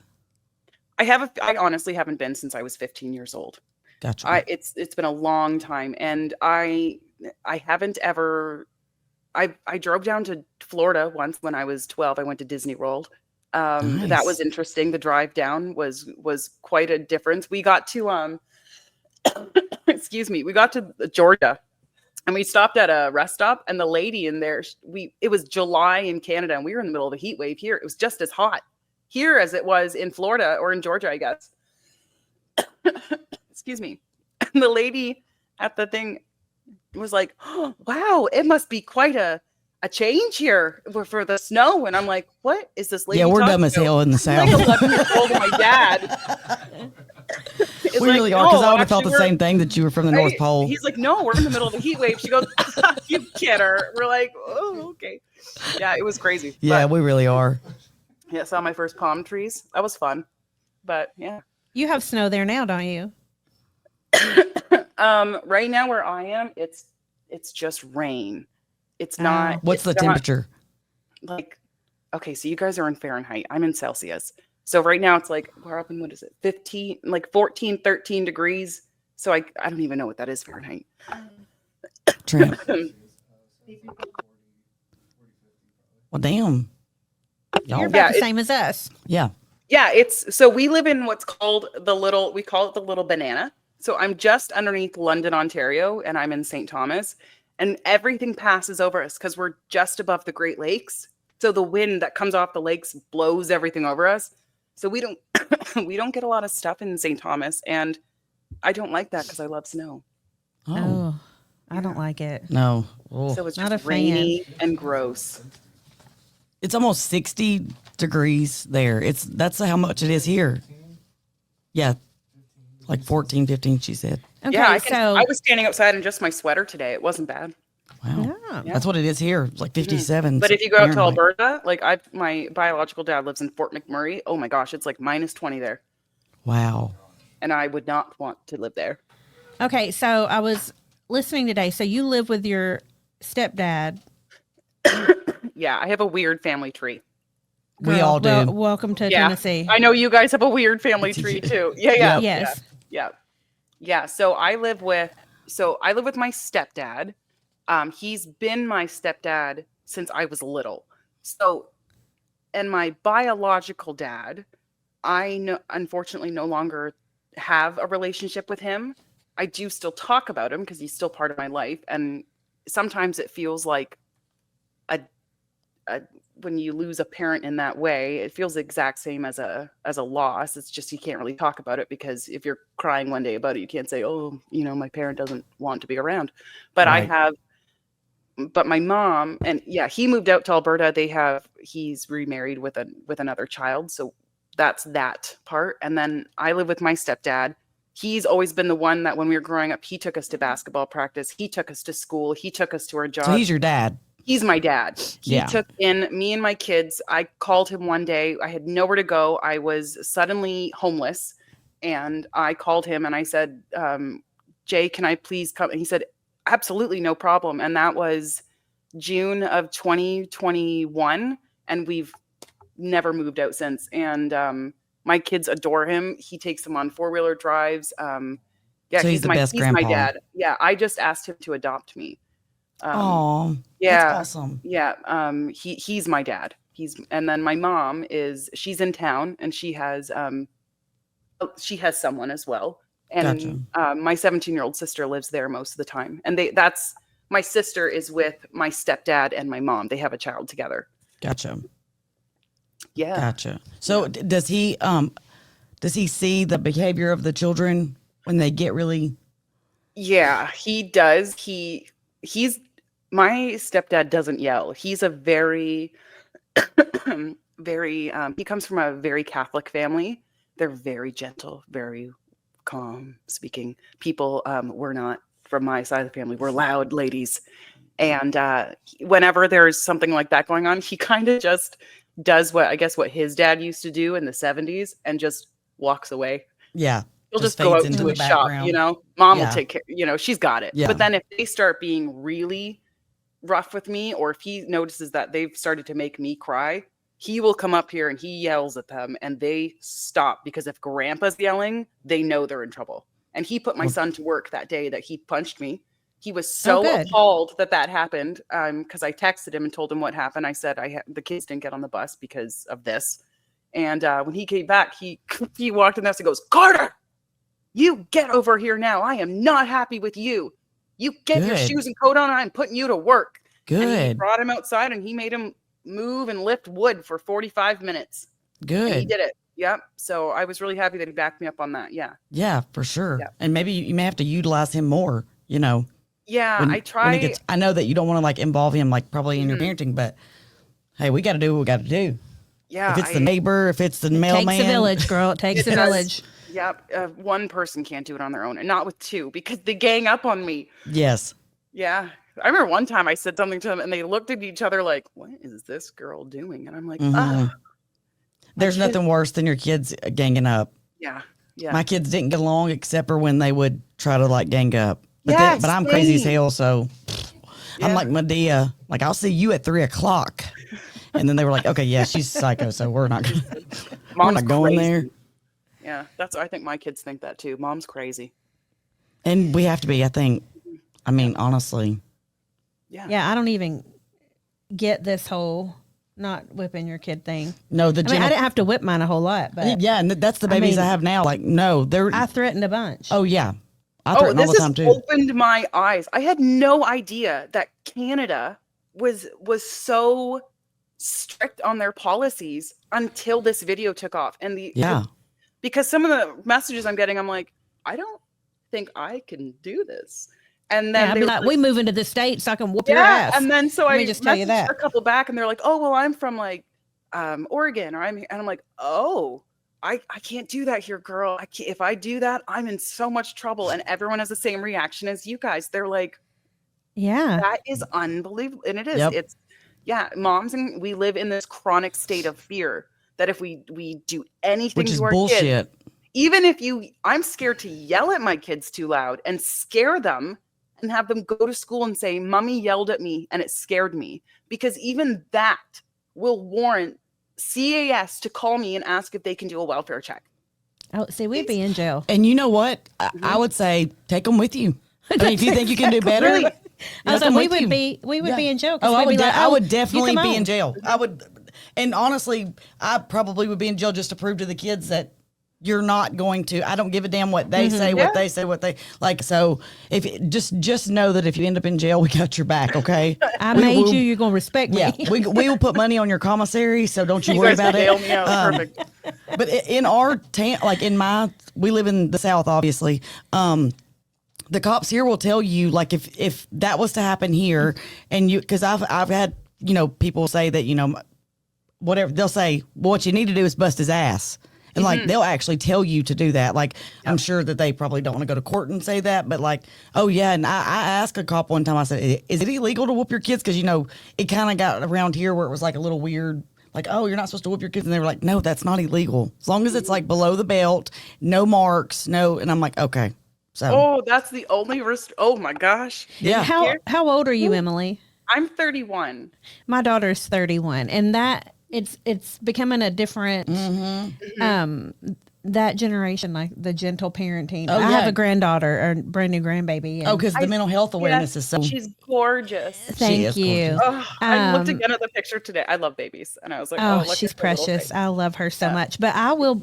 I honestly haven't been since I was 15 years old. Gotcha. It's been a long time, and I haven't ever. I drove down to Florida once when I was 12. I went to Disney World. That was interesting. The drive down was quite a difference. We got to excuse me, we got to Georgia, and we stopped at a rest stop, and the lady in there, it was July in Canada, and we were in the middle of a heat wave here. It was just as hot here as it was in Florida or in Georgia, I guess. Excuse me. And the lady at the thing was like, oh, wow, it must be quite a change here for the snow. And I'm like, what is this lady? Yeah, we're dumb as hell in the South. Like 11 years old and my dad. We really are, because I would have thought the same thing, that you were from the North Pole. He's like, no, we're in the middle of a heat wave. She goes, you kid her. We're like, oh, okay. Yeah, it was crazy. Yeah, we really are. Yeah, saw my first palm trees. That was fun. But yeah. You have snow there now, don't you? Right now where I am, it's just rain. It's not. What's the temperature? Like, okay, so you guys are in Fahrenheit. I'm in Celsius. So right now it's like, we're up in, what is it? 15, like 14, 13 degrees. So I don't even know what that is Fahrenheit. Tramp. Well, damn. You're about the same as us. Yeah. Yeah, so we live in what's called we call it the Little Banana. So I'm just underneath London, Ontario, and I'm in St. Thomas, and everything passes over us because we're just above the Great Lakes. So the wind that comes off the lakes blows everything over us. So we don't we don't get a lot of stuff in St. Thomas, and I don't like that because I love snow. Oh, I don't like it. No. So it's Not just a rainy and gross. It's almost 60 degrees there. That's how much it is here. Yeah. Like 14, 15, she said. Okay, Yeah, so I was standing outside in just my sweater today. It wasn't bad. Wow. Yeah. That's what it is here. It's like 57. But if you go out to Fahrenheit. Alberta, like my biological dad lives in Fort McMurray. Oh my gosh, it's like minus 20 there. Wow. And I would not want to live there. okay, so I was listening today. So you live with your stepdad. Yeah, I have a weird family tree. We all do. Well, welcome to Tennessee. I know you guys have a weird family tree too. Yeah. Yes. Yeah. So I live with my stepdad. He's been my stepdad since I was little. So, and my biological dad, I unfortunately no longer have a relationship with him. I do still talk about him because he's still part of my life. And sometimes it feels like when you lose a parent in that way, it feels the exact same as a loss. It's just you can't really talk about it, because if you're crying one day about it, you can't say, oh, my parent doesn't want to be around. But Right. But my mom, and yeah, he moved out to Alberta. He's remarried with another child. So that's that part. And then I live with my stepdad. He's always been the one that when we were growing up, he took us to basketball practice. He took us to school. He took us to our jobs. So he's your dad. He's my dad. He Yeah. took in me and my kids. I called him one day. I had nowhere to go. I was suddenly homeless. And I called him and I said, Jay, can I please come? And he said, absolutely, no problem. And that was June of 2021. And we've never moved out since. And my kids adore him. He takes them on 4-wheeler drives. Yeah, So he's the best grandpa. my dad. Yeah, I just asked him to adopt me. Oh, yeah, that's awesome. Yeah, he's my dad. And then my mom she's in town, and she has someone as well. And Gotcha. My 17-year-old sister lives there most of the time. And my sister is with my stepdad and my mom. They have a child together. Gotcha. Yeah. Gotcha. So does he see the behavior of the children when they get really? Yeah, he does. My stepdad doesn't yell. He's a very, very, he comes from a very Catholic family. They're very gentle, very calm speaking people. We're not, from my side of the family, we're loud ladies. And whenever there's something like that going on, he kind of just does what his dad used to do in the 70s and just walks away. Yeah. He'll just go out into a shop, mom will take care, she's got it. Yeah. But then if they start being really rough with me, or if he notices that they've started to make me cry, he will come up here and he yells at them and they stop, because if grandpa's yelling, they know they're in trouble. And he put my son to work that day that he punched me. He was so appalled that happened, because I texted him and told him what happened. I said the kids didn't get on the bus because of this. And when he came back, he walked in the house and goes, Carter, you get over here now. I am not happy with you. You get your Good. shoes and coat on. I'm putting you to work. And he Good. brought him outside and he made him move and lift wood for 45 minutes. Good. And he did it. Yep. So I was really happy that he backed me up on that. Yeah. Yeah, for sure. Yeah. And maybe you may have to utilize him more, you know. Yeah, when- I try. when I know that you don't want to like involve him like probably in your parenting, but hey, we got to do what we got to do. Yeah. If it's the neighbor, if it's the mailman. Takes a village, girl. It takes a does. village. Yep. One person can't do it on their own, and not with two, because they gang up on me. Yes. Yeah. I remember one time I said something to them and they looked at each other like, what is this girl doing? And I'm like, There's nothing worse than your kids ganging up. yeah. Yeah. My kids didn't get along except for when they would try to like gang up. But, Yes, but I'm crazy as same. hell, so I'm Yeah. like Medea. Like I'll see you at 3:00, and then they were like, "Okay, yeah, she's psycho, so we're not gonna, we're Mom's not going crazy. there." Yeah. I think my kids think that too. Mom's crazy. And we have to be. I think. I mean, honestly, Yeah. Yeah, I don't even get this whole not whipping your kid thing. no. The I mean, I didn't have to whip mine a whole lot, but yeah, and that's the babies I mean, have now. Like, no, they're. I threatened a bunch. Oh yeah, I Oh, threaten all this the time has too. opened my eyes. I had no idea that Canada was so strict on their policies until this video took off. And because some of the messages I'm getting, I'm like, I don't think I can do this. And then I'd they be were like, we move into this state so I can whoop your yeah, ass. and then so Let I me just tell you messaged that. a couple back, and they're like, "Oh, well, I'm from like Oregon," or and I'm like, "Oh, I can't do that here, girl. I can't, if I do that, I'm in so much trouble." And everyone has the same reaction as you guys. They're like, Yeah. "That is unbelievable," and it is. Yep. It's moms, and we live in this chronic state of fear that if we do anything Which is to our bullshit. kids, even if I'm scared to yell at my kids too loud and scare them and have them go to school and say, Mommy yelled at me and it scared me, because even that will warrant CAS to call me and ask if they can do a welfare check. Oh, see, we'd be in jail. And you know what? I would say take them with you. I mean, if you think you can do better, Really? I was take 'em like, with you. we would Yeah. be in jail. 'Cause Oh, we'd be like, I would you definitely come be on. in jail. I would, and honestly, I probably would be in jail just to prove to the kids that you're not going to. I don't give a damn what they say, what Yeah. they say, what they like. So if just know that if you end up in jail, we got your back. Okay, I made you. You're gonna respect me. Yeah, we will put money on your commissary, so don't you You worry guys about can it. bail me out. Perfect. But in our like we live in the South, obviously. The cops here will tell you, like, if that was to happen here, and because I've had people say that whatever they'll say, well, what you need to do is bust his ass, and like they'll actually tell you to do that. Like I'm sure that they probably don't want to go to court and say that, but like, oh yeah. And I asked a cop one time, I said, is it illegal to whoop your kids? Because it kind of got around here where it was like a little weird. Like, oh, you're not supposed to whoop your kids. And they were like, no, that's not illegal. As long as it's like below the belt, no marks, no. And I'm like, okay. So, Oh, that's the only oh my gosh. yeah. How old are you, Emily? I'm 31. My daughter's 31, and that it's becoming a different that generation, like the gentle parenting. Oh, I have yeah. a granddaughter or brand new grandbaby. And because the mental health awareness is so. She's gorgeous. thank is you. gorgeous. Oh, I looked Um, again at the picture today. I love babies, and I was like, Oh, look she's at the little precious. thing. I love her so much. But I will.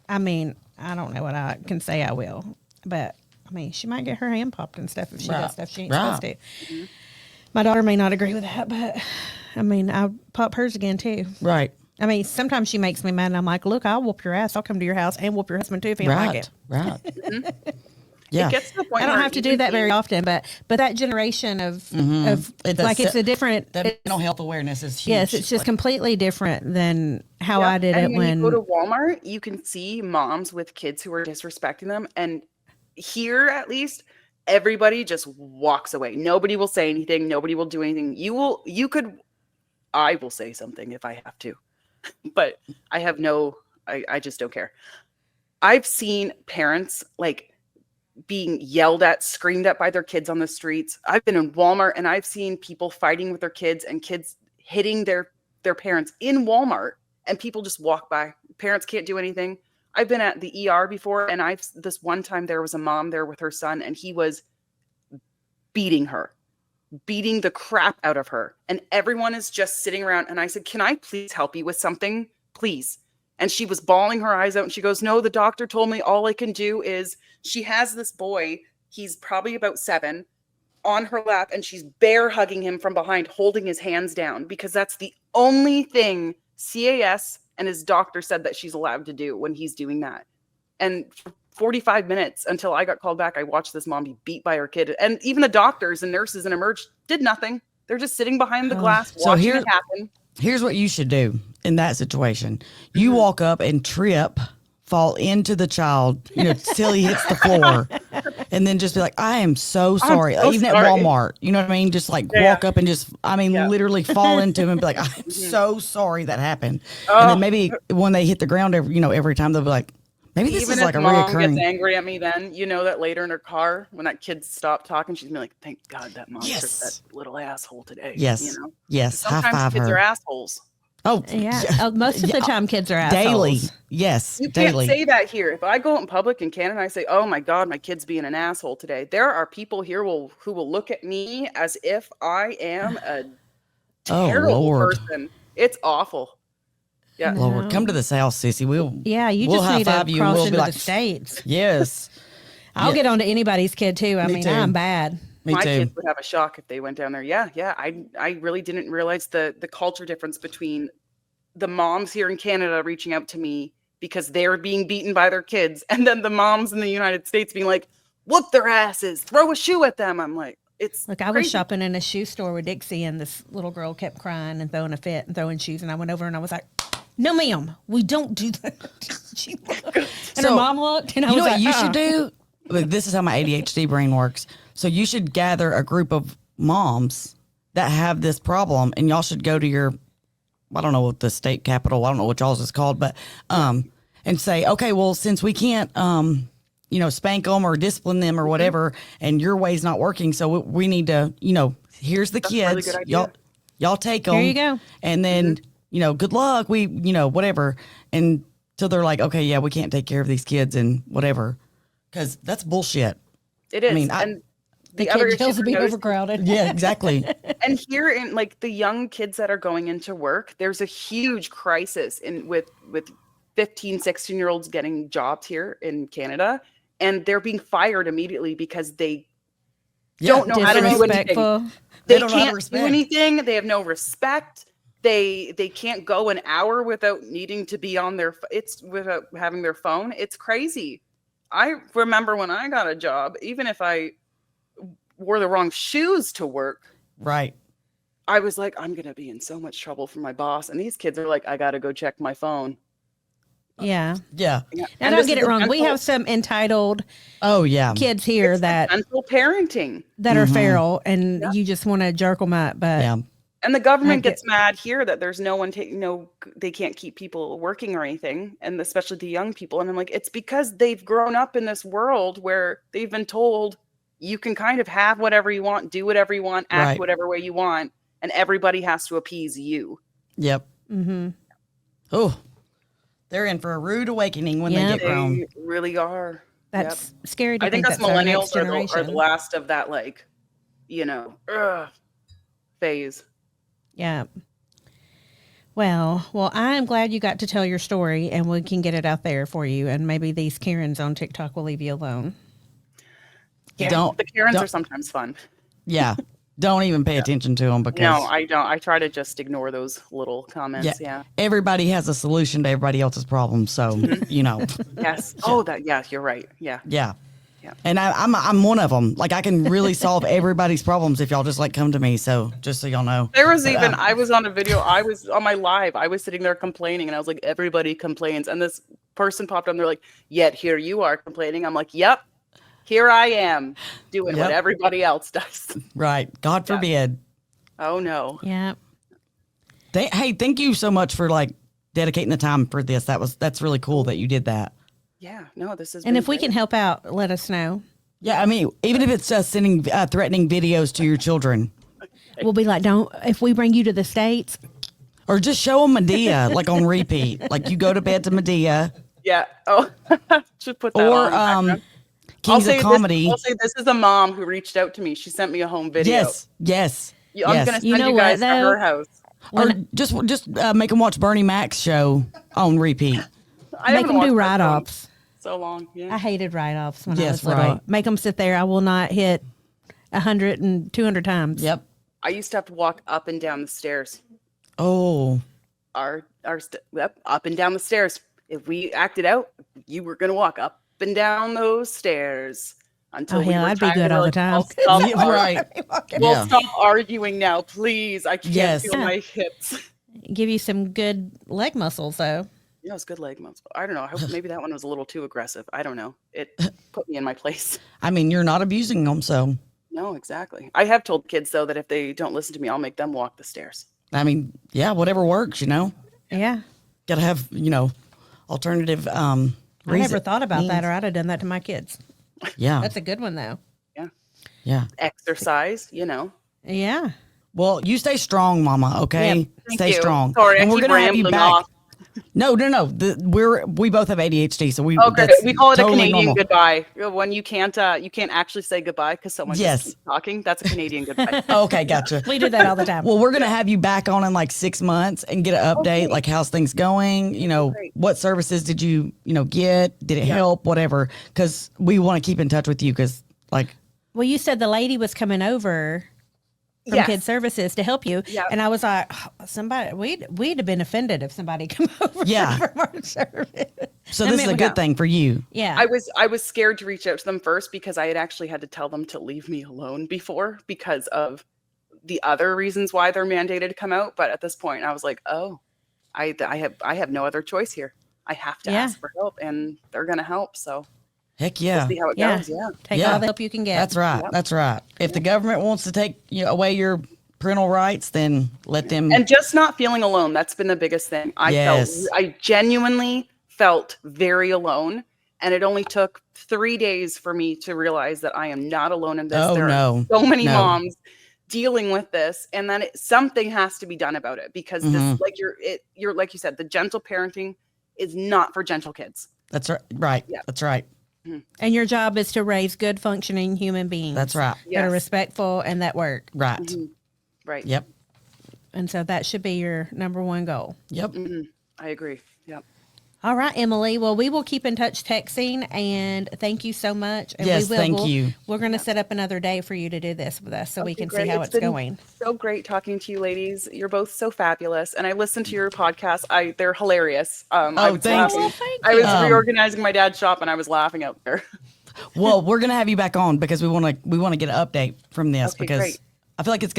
I mean, I don't know what I can say. I will, but I mean, she might get her hand popped and stuff if she does stuff she ain't supposed to. My daughter may not agree with that, but I mean, I'll pop hers again too. Right. I mean, sometimes she makes me mad, and I'm like, "Look, I'll whoop your ass. I'll come to your house and whoop your husband too if you don't like it." Right. Yeah. It gets to the point I don't where have to even do that being- very often, but that generation of It's like it's a different. That it's- mental health awareness is huge. yes, it's just Like, completely different than how Yep. I did and it when you go to when. Walmart, you can see moms with kids who are disrespecting them, and here at least everybody just walks away. Nobody will say anything. Nobody will do anything. I will say something if I have to, but I just don't care. I've seen parents like being yelled at, screamed at by their kids on the streets. I've been in Walmart and I've seen people fighting with their kids and kids hitting their parents in Walmart, and people just walk by. Parents can't do anything. I've been at the ER before, and this one time there was a mom there with her son, and he was beating the crap out of her. And everyone is just sitting around. And I said, can I please help you with something? Please. And she was bawling her eyes out. And she goes, no, the doctor told me all I can do is, she has this boy, he's probably about 7, on her lap, and she's bear hugging him from behind, holding his hands down, because that's the only thing CAS and his doctor said that she's allowed to do when he's doing that. And for 45 minutes until I got called back, I watched this mom be beat by her kid. And even the doctors and nurses and Emerge did nothing. They're just sitting behind the glass watching it happen. Here's what you should do in that situation. You walk up and trip, fall into the child, till he hits the floor. And then just be like, I am so sorry. So Even sorry. at Walmart, you know what I mean? Just like walk up and just, literally fall into him and be like, I'm so sorry that happened. And then maybe when they hit the ground, every time they'll be like, maybe this Even is if like a mom reoccurring. gets angry at me, then you know that later in her car, when that kid stopped talking, she's gonna be like, "Thank God that mom took that little asshole today." Yes. Yes. High Sometimes five kids her. are assholes. Oh, Yeah. Most of the time, kids are assholes. daily. Yes. You daily. can't say that here. If I go out in public in Canada, and I say, "Oh my God, my kid's being an asshole today." There are people here who will look at me as if I am a terrible Lord. person. It's awful. Yeah. Lord, come to the South, sissy. We'll you we'll just need to high-five you and cross we'll into be like, the States. yes. I'll get on to anybody's kid too. I Me mean, too. I'm bad. Me My too. kids would have a shock if they went down there. Yeah. I really didn't realize the culture difference between the moms here in Canada reaching out to me because they're being beaten by their kids, and then the moms in the United States being like, whoop their asses, throw a shoe at them. I'm like, it's Look, I was crazy. shopping in a shoe store with Dixie, and this little girl kept crying and throwing a fit and throwing shoes. And I went over and I was like, no, ma'am, we don't do that. She looked, and her So, mom looked, and I You know was what like, you should do? Like, this is how my ADHD brain works. So you should gather a group of moms that have this problem, and y'all should go to your, I don't know what the state capital, I don't know what y'all's is called, but and say, okay, well, since we can't spank them or discipline them or whatever, and your way's not working, so we need to, here's the That's a really kids, good idea. y'all take them. Here you go. And then good luck. We whatever, and till they're like, okay, yeah, we can't take care of these kids and whatever, because that's bullshit. It is. I mean, and the the other kid jails issue will be I noticed- overcrowded. Yeah, exactly. and here in like the young kids that are going into work, there's a huge crisis with 15, 16-year-olds getting jobs here in Canada, and they're being fired immediately because they don't know how to do anything. Disrespectful. They don't know how to can't do respect. anything. They have no respect. They can't go an hour without needing to be on their without having their phone. It's crazy. I remember when I got a job, even if I wore the wrong shoes to work, Right. I was like, I'm going to be in so much trouble from my boss. And these kids are like, I got to go check my phone. Yeah. Yeah. Now, And don't this get is it a wrong. We mental- have some entitled Oh yeah. kids here that mental parenting. are feral, and you just want to jerk them up. But Yeah. And the government I get- gets mad here that there's no one they can't keep people working or anything, and especially the young people. And I'm like, it's because they've grown up in this world where they've been told you can kind of have whatever you want, do whatever you want, act Right. whatever way you want, and everybody has to appease you. Yep. Oh, they're in for a rude awakening when Yep. they get grown. They really are. that's scary to I think that's our next millennials are generation. the last of that, like, phase. Yeah. Well, I'm glad you got to tell your story, and we can get it out there for you. And maybe these Karens on TikTok will leave you alone. Yeah, Don't- the Karens don't- are sometimes fun. Yeah. Don't even pay attention to them because No, I don't. I try to just ignore those little comments. Yeah. everybody has a solution to everybody else's problem. So Yes. Oh, you're right. Yeah. yeah. Yeah. And I'm one of them. Like I can really solve everybody's problems if y'all just like come to me. So just so y'all know. There was even, I was on a video, I was on my live, I was sitting there complaining, and I was like, everybody complains. And this person popped on, they're like, yet here you are complaining. I'm like, yep, here I am doing what Yep. everybody else does. Right. God forbid. Oh, no. Yeah. Hey, thank you so much for like dedicating the time for this. That's really cool that you did that. Yeah. No, this is. And if we can help out, let us know. Yeah, I mean, even if it's sending threatening videos to your children, We'll be like, if we bring you to the States, or just show them Medea like on repeat, like you go to bed to Medea, Yeah. Oh, should put that or on. Kings of Comedy. I'll say this is a mom who reached out to me. She sent me a home video. Yes. I'm going to send You know you guys what, to though? her house. Or just make them watch Bernie Mac's show on repeat. I Make haven't them watched do that write-offs. so long. Yeah. I hated write-offs when I Yes, was little. right. Make them sit there. I will not hit 100 and 200 times. Yep. I used to have to walk up and down the stairs. Oh, Yep, up and down the stairs. If we acted out, you were gonna walk up and down those stairs until Oh, we hell, were I'd be tired. good We're all the like, time. "Well, stop yeah, right. We'll Yeah. stop arguing now, please. I can't Yes. feel my hips. Give you some good leg muscles, though. Yeah, it was good leg muscle. I don't know. I hope maybe that one was a little too aggressive. I don't know. It put me in my place. I mean, you're not abusing them, so No, exactly. I have told kids though that if they don't listen to me, I'll make them walk the stairs. I mean, yeah, whatever works, Yeah. Got to have, alternative I never reason- thought about that, means. or I'd have done that to my kids. Yeah. That's a good one, though. Yeah. Exercise, Yeah. Well, you stay strong, Mama, okay? Yep. Thank Stay you. strong. Sorry, and I we're keep gonna have you rambling back. off. No. We both have ADHD, so Okay, that's we call it totally a Canadian normal. goodbye. When you can't actually say goodbye because someone Yes. just keeps talking. That's a Canadian goodbye. Okay, gotcha. We do that all the time. Well, we're gonna have you back on in like 6 months and get an update, like how's things going. Great. What services did you get? Did it help? Whatever, because we want to keep in touch with you. Because Well, you said the lady was coming over from Yes. Kid Services to help you. Yep. And I was like, we'd have been offended if somebody come over Yeah. from our service. so I this mean, is a good thing for you. Yeah. I was scared to reach out to them first because I had actually had to tell them to leave me alone before because of the other reasons why they're mandated to come out. But at this point, I was like, oh, I have no other choice here. I have to Yeah. ask for help, and they're gonna help. So Heck we'll yeah. see how it Yeah. goes. Yeah. Take Yeah. all the help you can get. That's right. Yep. That's right. If the government wants to take away your parental rights, then let them. And just not feeling alone. That's been the biggest thing. Yes. I genuinely felt very alone. And it only took 3 days for me to realize that I am not alone in this. Oh, There no. are so many No. moms dealing with this, and then something has to be done about it because Mhm. this, you're like you said, the gentle parenting is not for gentle kids. That's right. Right. Yeah. That's right. And your job is to raise good functioning human beings. That's right. That are Yes. respectful and that work. Right. Mhm. Right. Yep. And so that should be your number one goal. Yep. I agree. Yep. All right, Emily. Well, we will keep in touch texting, and thank you so much. And Yes, we will, thank you. We're going to set up another day for you to do this with us so we Okay, can great. see how It's it's been going. So great talking to you, ladies. You're both so fabulous, and I listened to your podcast. They're hilarious. I was thanks. laughing. Well, thank I was you. reorganizing my dad's shop, and I was laughing out there. Well, we're gonna have you back on because we want to get an update from this Okay, because great. I feel like it's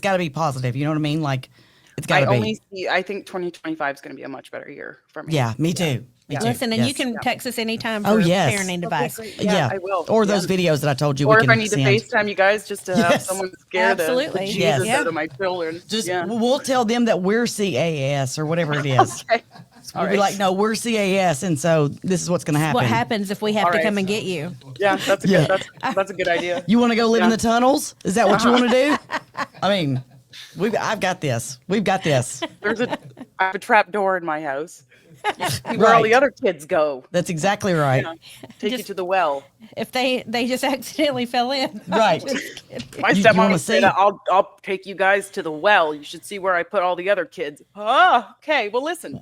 got to be positive. You know what I mean? Like it's got to be. I think 2025 is going to be a much better year for me. Yeah. Me too. Me too. Listen, and you Yes. can text us anytime for Oh, yes. parenting Okay, device. great. Yeah, I will. Or those Yeah. videos that I told you. Or we if can I need to send. FaceTime you guys just to have Yes. someone scare Absolutely. the Yes. Jesus out of my children. Just yeah. we'll tell them that we're CAS or whatever it is. Okay. We'll All be right. like, no, we're CAS, and so this is what's going to happen. What happens if we have All to right. come and get you? Yeah, that's a Yeah. good. That's a good idea. You want to go live in Yeah. the tunnels? Is that what you want to do? I mean, I've got this. We've got this. I have a trap door in my house. See where all the Right. other kids go. That's exactly right. Yeah. Take you Just- to the well. If they just accidentally fell in. Right. My You stepmom wanna would say see? that I'll take you guys to the well. You should see where I put all the other kids. Oh, okay. Well, listen.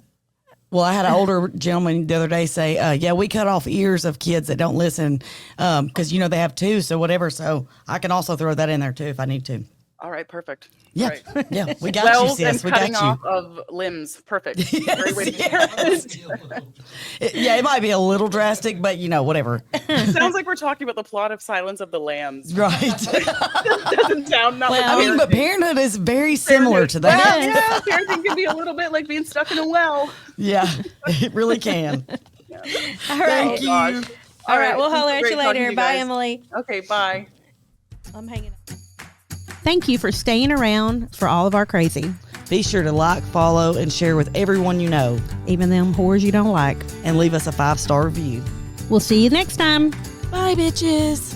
Well, I had an older gentleman the other day say, yeah, we cut off ears of kids that don't listen because, they have two, so whatever. So I can also throw that in there, too, if I need to. All right, perfect. Yeah, All right. yeah, we got Wells you, and sis. We got cutting you. off of limbs. Perfect. Great way to Yeah, it might be a little drastic, but, whatever. Sounds like we're talking about the plot of Silence of the Lambs. Right. Doesn't sound not Well, like But parenthood is very similar to that. Well, yeah, parenting can be a little bit like being stuck in a well. Yeah, it really can. All Thank right. you. Gosh. All right. We'll it's holler at great you talking to later. Bye, guys. Emily. Okay, bye. I'm hanging up. Thank you for staying around for all of our crazy, Be sure to like, follow, and share with everyone you know. even them whores you don't like. And leave us a 5-star review. We'll see you next time. Bye, bitches.